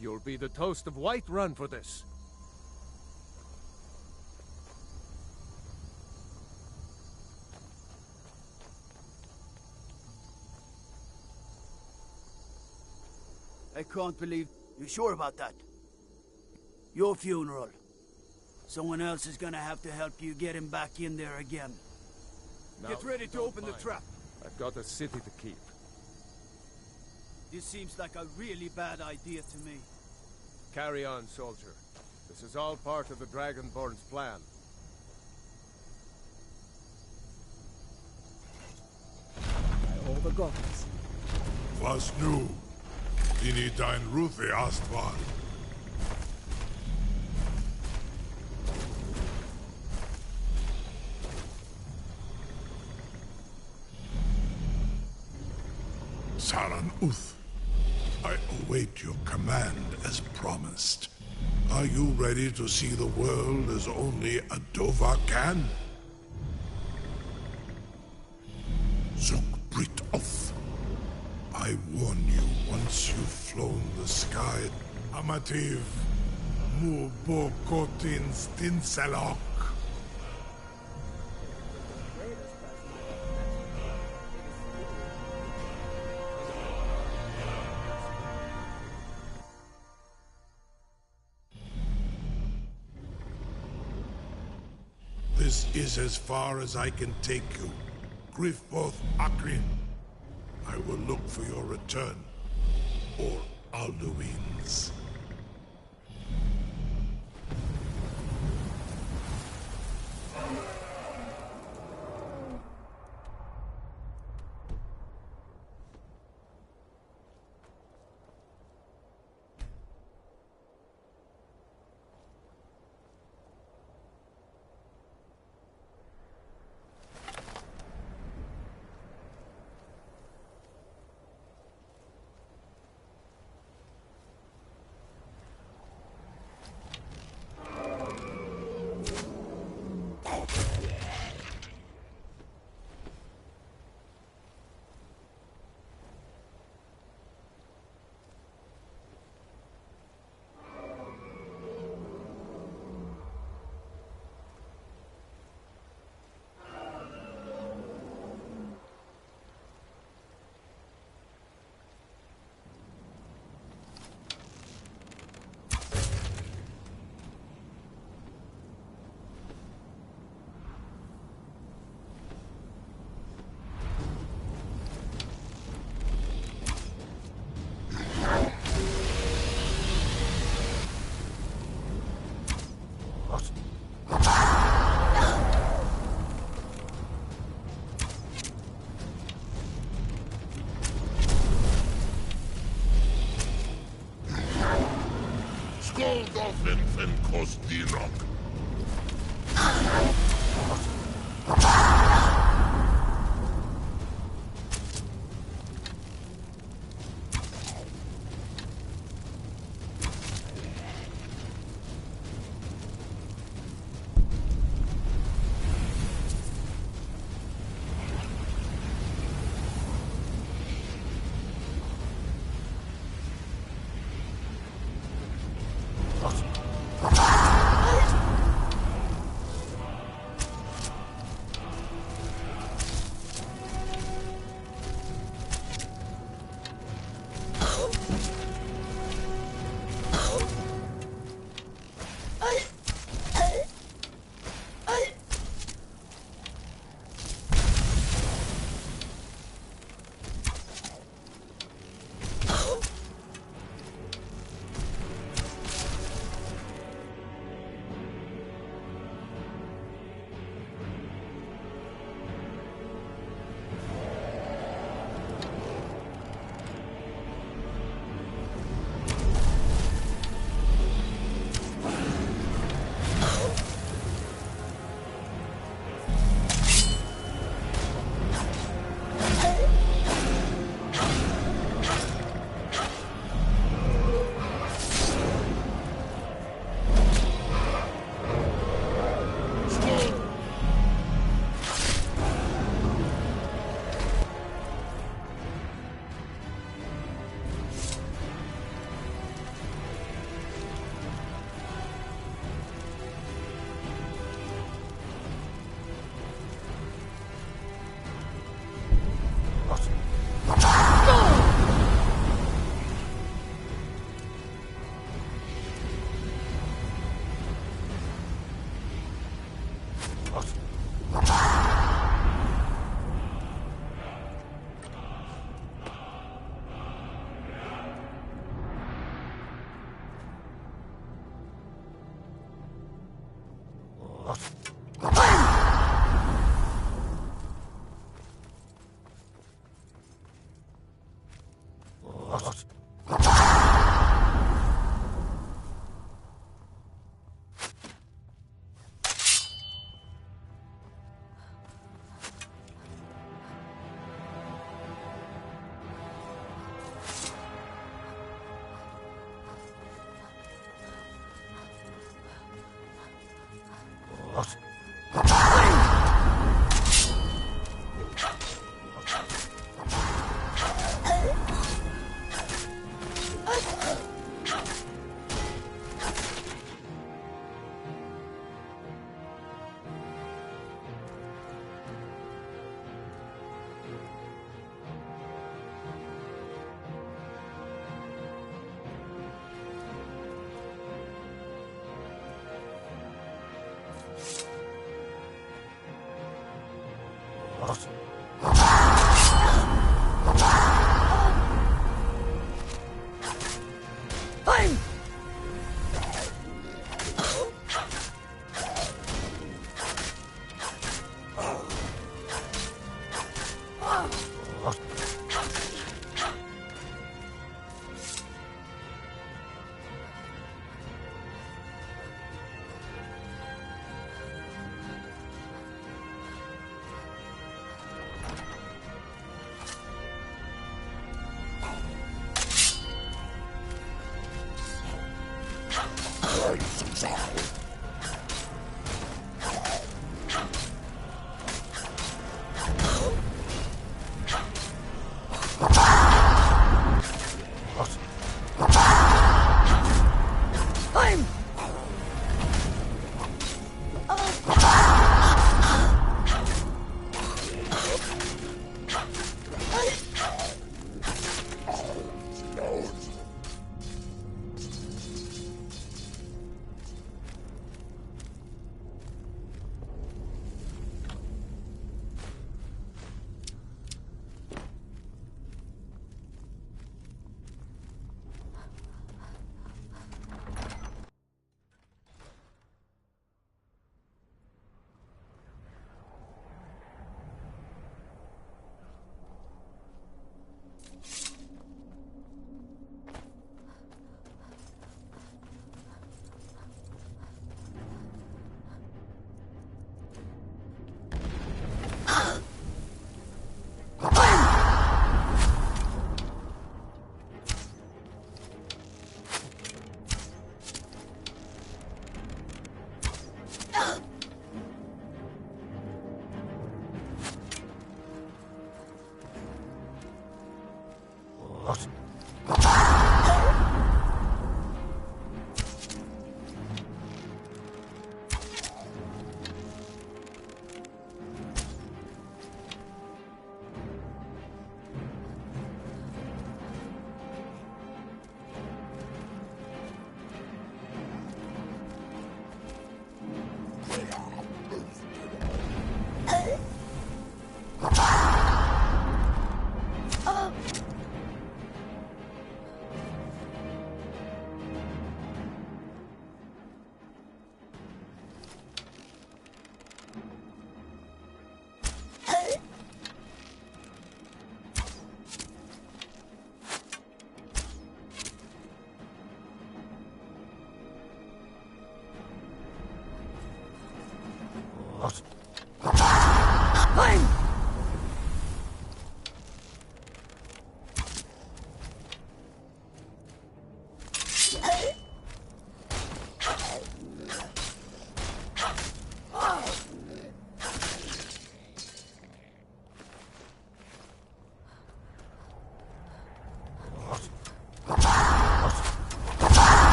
You'll be the toast of Whiterun for this. I can't believe... You sure about that? Your funeral. Someone else is gonna have to help you get him back in there again. Now, Get ready to open the trap. I've got a city to keep. This seems like a really bad idea to me. Carry on, soldier. This is all part of the Dragonborn's plan. By all the gods. Was nu? Dini dein Ruthi Astval. Saran Uth, I await your command as promised. Are you ready to see the world as only a Dova can? Zuk Brit Oth. I warn you, once you've flown the sky, Amativ Mubokotin Stinselok. This is as far as I can take you. Grifboth Akrin. I will look for your return. Or Alduin's.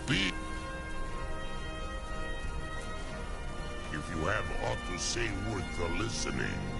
Speak. If you have aught to say worth the listening.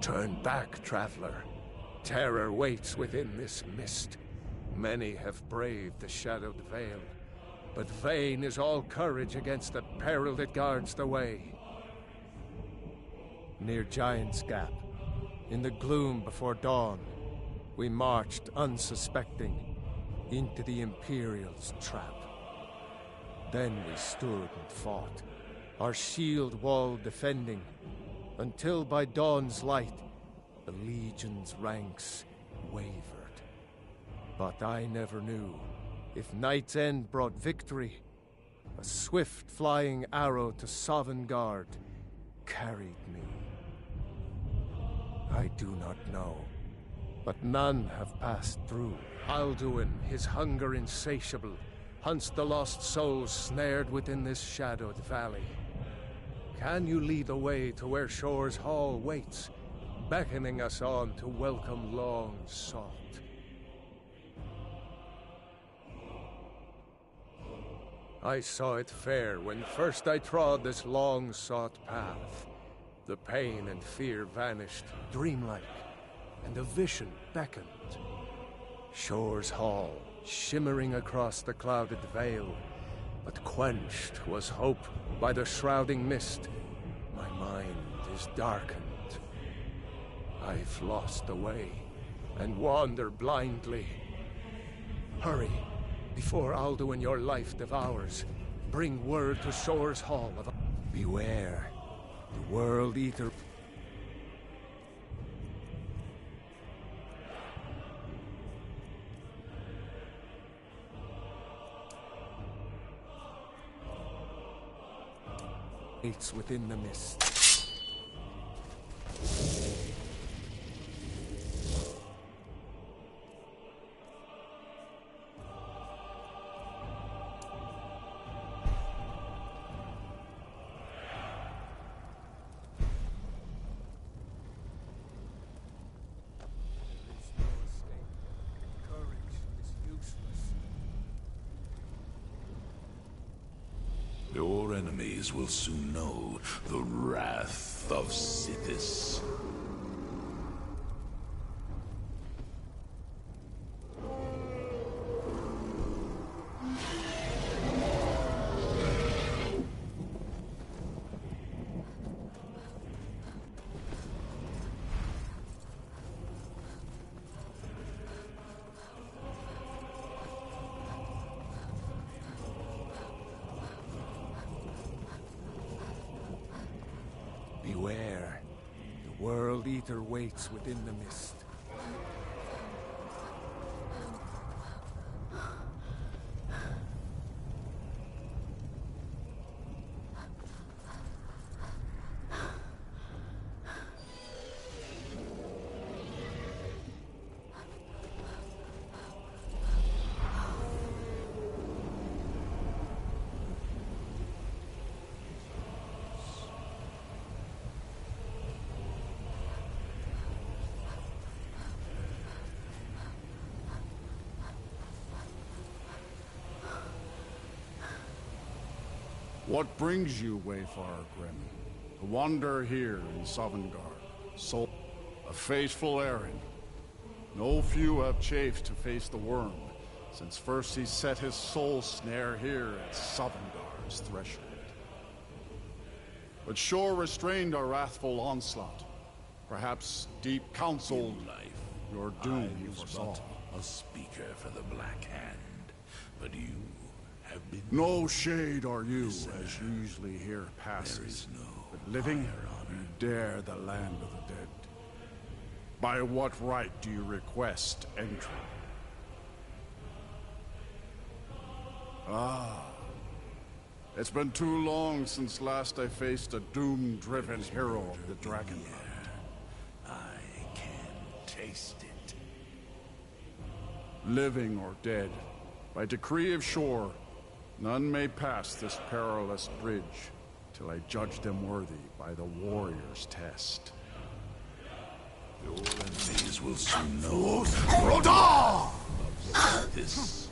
Turn back, traveler. Terror waits within this mist. Many have braved the shadowed veil, but vain is all courage against the peril that guards the way. Near Giant's Gap, in the gloom before dawn, we marched unsuspecting into the Imperial's trap. Then we stood and fought, our shield wall defending, until by dawn's light, the Legion's ranks wavered. But I never knew if Night's End brought victory, a swift flying arrow to Sovngarde carried me. I do not know, but none have passed through. Alduin, his hunger insatiable, hunts the lost souls snared within this shadowed valley. Can you lead the way to where Shore's Hall waits, beckoning us on to welcome long sought? I saw it fair when first I trod this long-sought path. The pain and fear vanished, dreamlike, and a vision beckoned. Shore's Hall, shimmering across the clouded veil, but quenched was hope by the shrouding mist. My mind is darkened. I've lost the way, and wander blindly. Hurry, before Alduin your life devours. Bring word to Shore's Hall of... Beware, the World Eater... waits within the mist. Your enemies will soon know the wrath of Sithis. Beware, the World Eater waits within the mist. What brings you, Wayfarer Grim, to wander here in Sovngarde? Soul, a fateful errand. No few have chafed to face the worm, since first he set his soul snare here at Sovngarde's threshold. But Shore restrained our wrathful onslaught. Perhaps deep counseled your doom you foresaw. A speaker for the Black Hand, but you have been... No shade are you, as usually here passes. But living, you dare the land of the dead. By what right do you request entry? Ah. It's been too long since last I faced a doom-driven hero of the Dragon Hunt. I can taste it. Living or dead, by decree of Shore, none may pass this perilous bridge till I judge them worthy by the warrior's test. Your enemies will soon know this.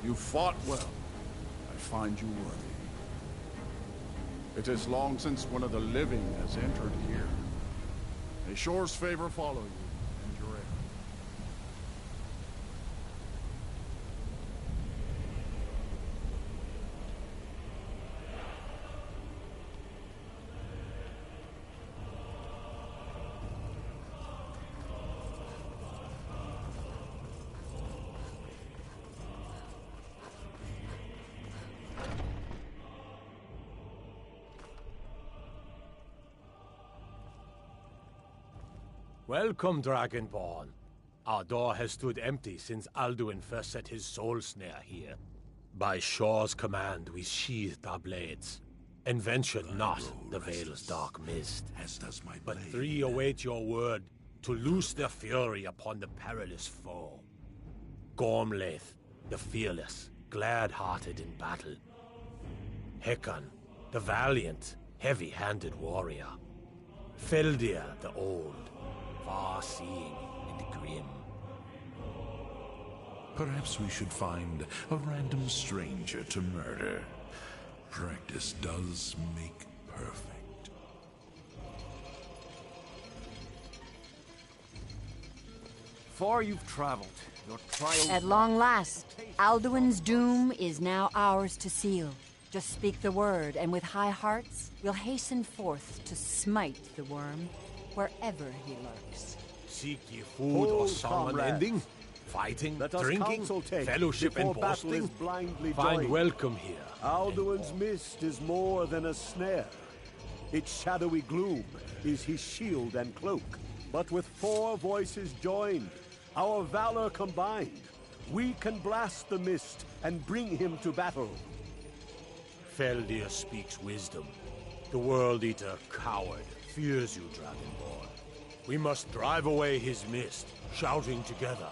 You fought well. I find you worthy. It is long since one of the living has entered here. May Shore's favor follow you and your heir. Welcome, Dragonborn. Our door has stood empty since Alduin first set his soul snare here. By Shore's command, we sheathed our blades, and ventured not the Vale's dark mist. But three await your word to loose their fury upon the perilous foe. Gormlaith, the fearless, glad-hearted in battle. Hekon, the valiant, heavy-handed warrior. Feldir, the old, far-seeing and grim. Perhaps we should find a random stranger to murder. Practice does make perfect. Far you've traveled. Your trial... At long last, Alduin's doom is now ours to seal. Just speak the word, and with high hearts, we'll hasten forth to smite the worm wherever he lurks. Seek ye food or song unending? Fighting, drinking, fellowship and boasting? Find welcome here. Alduin's mist is more than a snare. Its shadowy gloom is his shield and cloak. But with 4 voices joined, our valor combined, we can blast the mist and bring him to battle. Feldir speaks wisdom. The World Eater, coward, fears you, Dragonborn. We must drive away his mist, shouting together,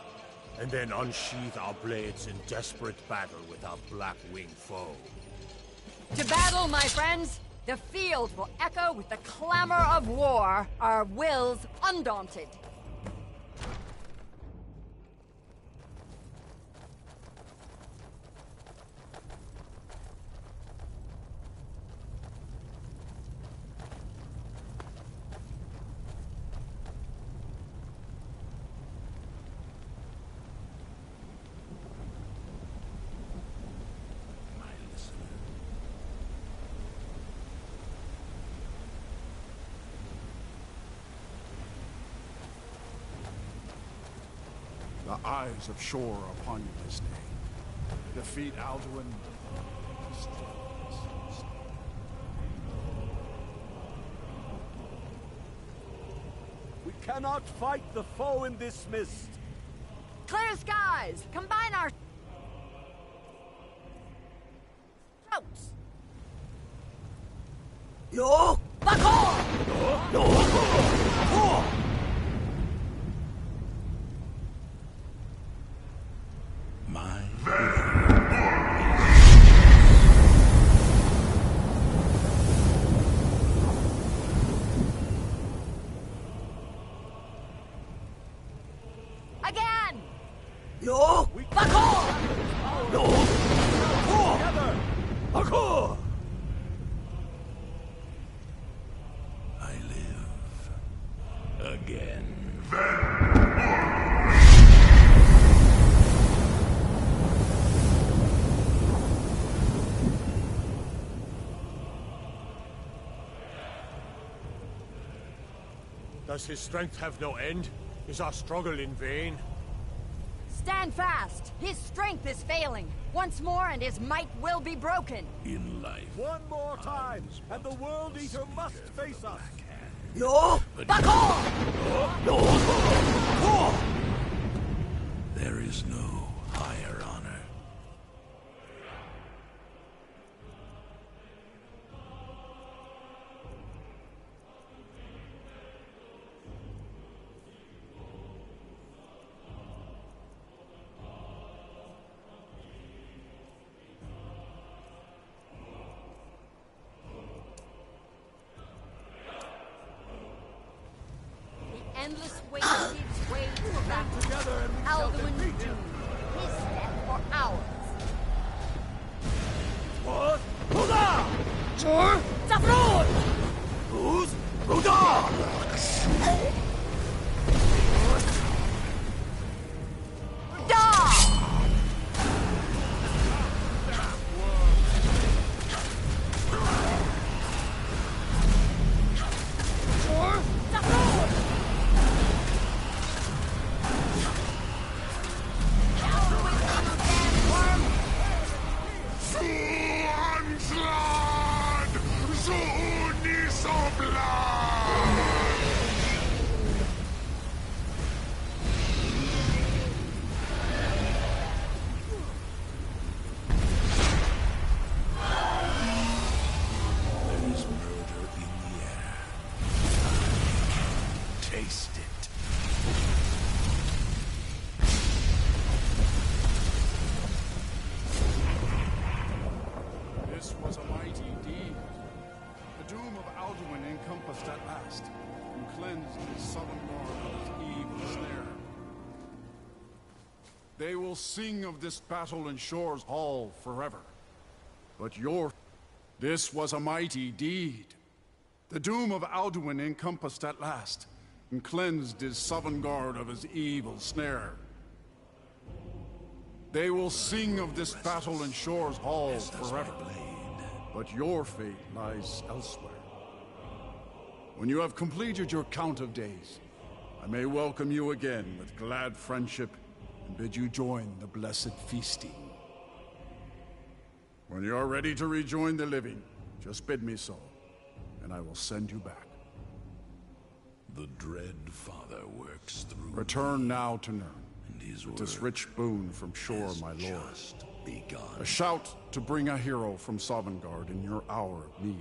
and then unsheath our blades in desperate battle with our black-winged foe. To battle, my friends! The field will echo with the clamor of war, our wills undaunted. The eyes of Shore are upon you this day. Defeat Alduin. We cannot fight the foe in this mist. Clear skies! Combine our... throats! Yo! Back off! No! Again! No! Back off! No! Together! Accord! I live again. Does his strength have no end? Is our struggle in vain? Stand fast! His strength is failing. Once more and his might will be broken. In life. One more time, and the World Eater must face us. No! Back off! No! There is no higher honor. Endless wait gives way to that Alduin's doom. Who's Rudolph? They will sing of this battle in Shore's Hall forever. But this was a mighty deed. The doom of Alduin encompassed at last, and cleansed his Sovngarde of his evil snare. They will sing of this battle in Shore's Hall forever. But your fate lies elsewhere. When you have completed your count of days, I may welcome you again with glad friendship and bid you join the blessed feasting. When you are ready to rejoin the living, just bid me so, and I will send you back. The dread Father works through. Return now to Nirn, with this rich boon from Shore, my lord. Begun. A shout to bring a hero from Sovngarde in your hour of need.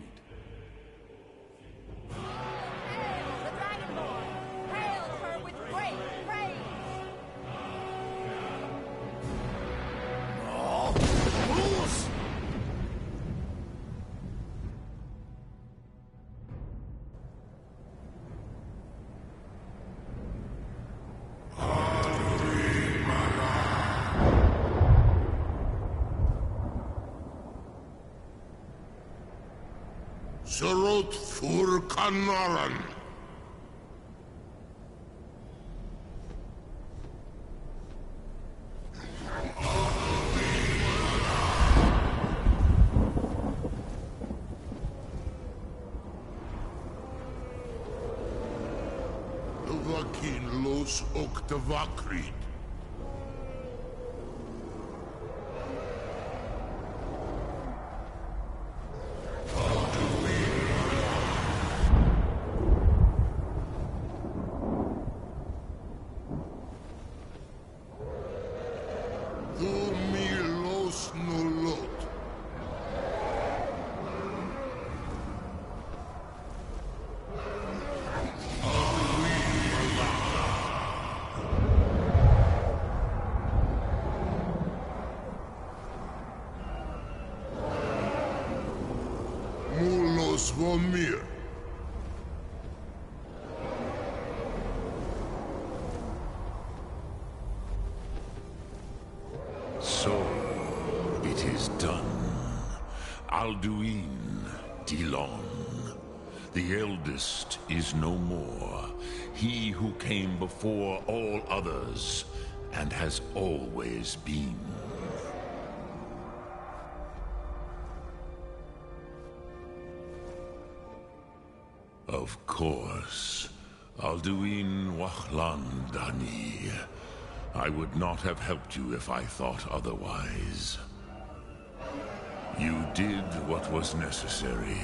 Surot fur Kanaran. Vakin los Octavakrit. Vomir. So, it is done. Alduin Dilon, the eldest, is no more. He who came before all others, and has always been. Of course, Alduin Wahlan Dani. I would not have helped you if I thought otherwise. You did what was necessary.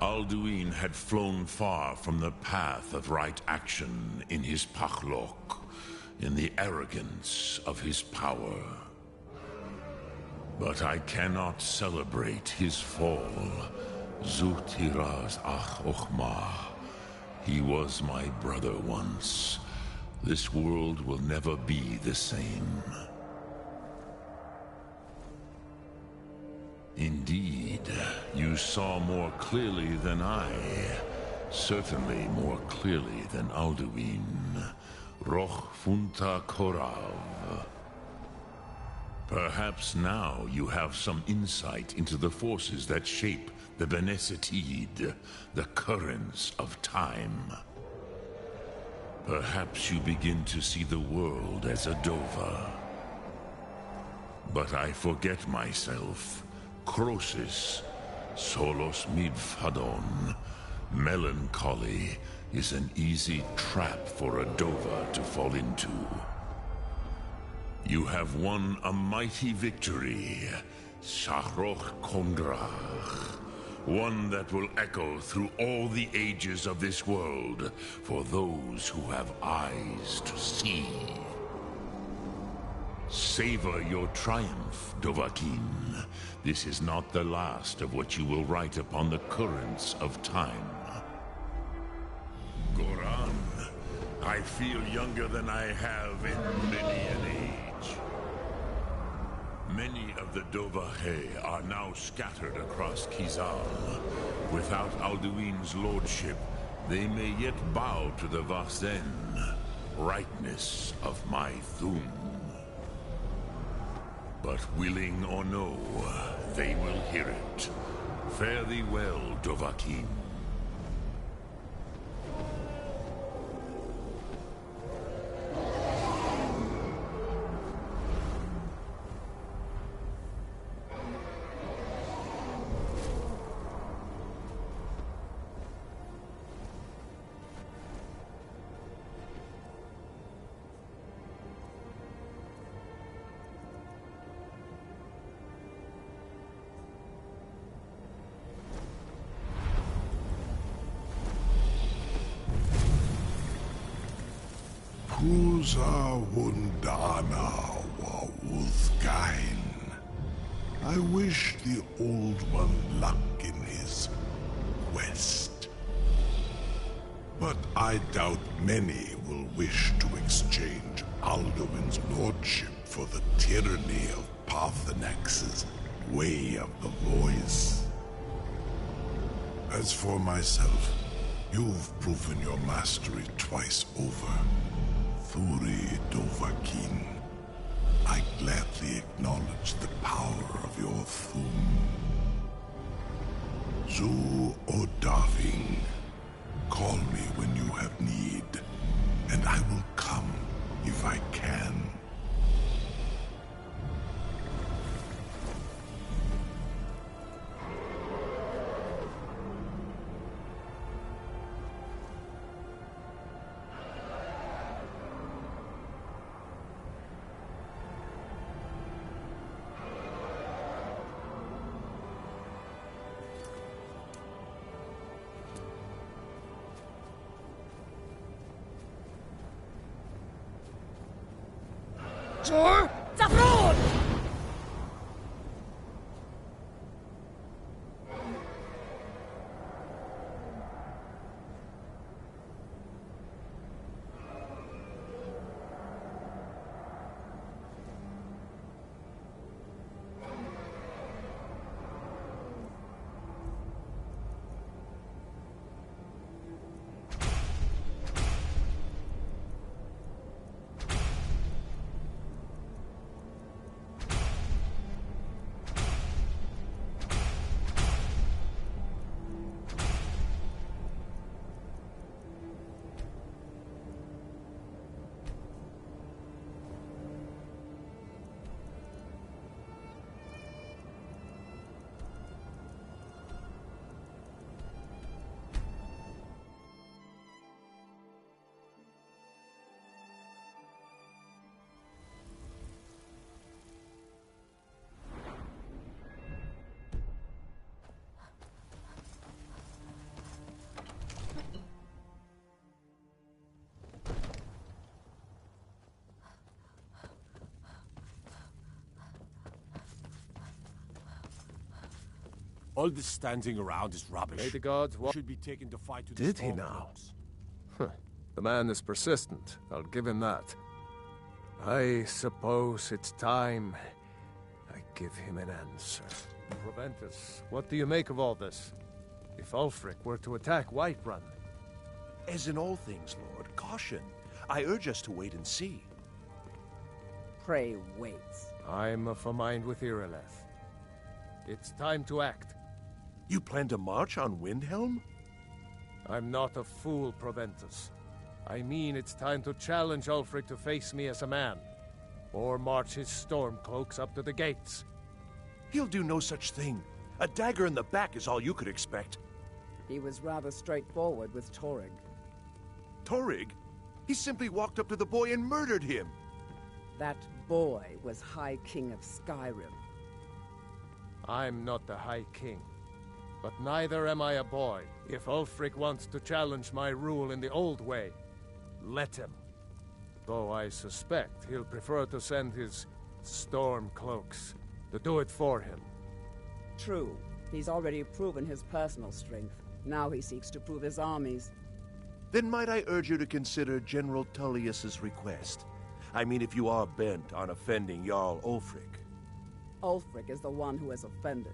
Alduin had flown far from the path of right action in his Pachlok, in the arrogance of his power. But I cannot celebrate his fall. Zutiraz Ach Ochma. He was my brother once. This world will never be the same. Indeed, you saw more clearly than I. Certainly more clearly than Alduin. Roch Funta Korav. Perhaps now you have some insight into the forces that shape The Benesitid, the currents of time. Perhaps you begin to see the world as a Dova. But I forget myself. Crosis, solos midfadon. Melancholy is an easy trap for a Dova to fall into. You have won a mighty victory, Shahroch Kondrach. One that will echo through all the ages of this world for those who have eyes to see. Savor your triumph, Dovahkiin. This is not the last of what you will write upon the currents of time. Goran, I feel younger than I have in many an age. Many of the Dovahe are now scattered across Kizal. Without Alduin's lordship, they may yet bow to the Vasen, brightness of my Thum. But willing or no, they will hear it. Fare thee well, Dovahkiin. Kuza Wundana wa Wuthgain. I wish the Old One luck in his quest. But I doubt many will wish to exchange Alduin's lordship for the tyranny of Parthenax's Way of the Voice. As for myself, you've proven your mastery twice over. Thuri Dovahkiin, I gladly acknowledge the power of your Thum. Zu Odaving, call me when you have need, and I will come if I can. Sir? Zafron! All this standing around is rubbish. May the gods should be taken to fight to the Did he storm now? clouds. Huh. The man is persistent. I'll give him that. I suppose it's time I give him an answer. Proventus, what do you make of all this? If Ulfric were to attack Whiterun... As in all things, Lord, caution. I urge us to wait and see. Pray wait. I'm of a mind with Irileth. It's time to act. You plan to march on Windhelm? I'm not a fool, Proventus. I mean it's time to challenge Ulfric to face me as a man. Or march his stormcloaks up to the gates. He'll do no such thing. A dagger in the back is all you could expect. He was rather straightforward with Torrig. Torrig? He simply walked up to the boy and murdered him. That boy was High King of Skyrim. I'm not the High King. But neither am I a boy. If Ulfric wants to challenge my rule in the old way, let him. Though I suspect he'll prefer to send his stormcloaks to do it for him. True. He's already proven his personal strength. Now he seeks to prove his armies. Then might I urge you to consider General Tullius's request? I mean, if you are bent on offending Jarl Ulfric. Ulfric is the one who has offended.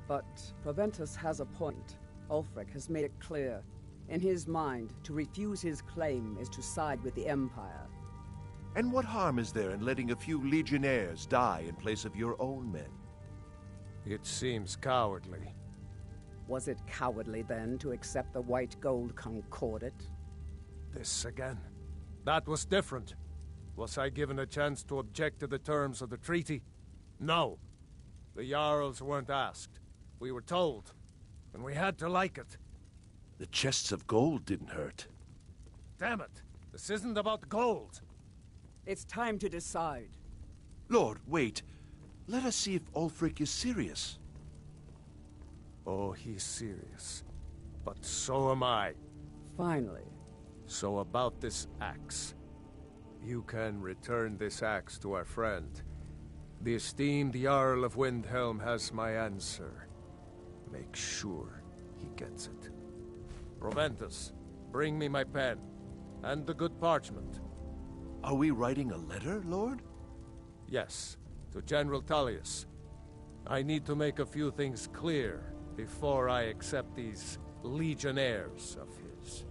But Proventus has a point. Ulfric has made it clear. In his mind, to refuse his claim is to side with the Empire. And what harm is there in letting a few legionnaires die in place of your own men? It seems cowardly. Was it cowardly, then, to accept the white gold concordat? This again. That was different. Was I given a chance to object to the terms of the treaty? No. The Jarls weren't asked. We were told. And we had to like it. The chests of gold didn't hurt. Damn it! This isn't about gold! It's time to decide. Lord, wait. Let us see if Ulfric is serious. Oh, he's serious. But so am I. Finally. So about this axe. You can return this axe to our friend. The esteemed Jarl of Windhelm has my answer. Make sure he gets it. Proventus, bring me my pen. And the good parchment. Are we writing a letter, Lord? Yes, to General Tullius. I need to make a few things clear before I accept these legionnaires of his.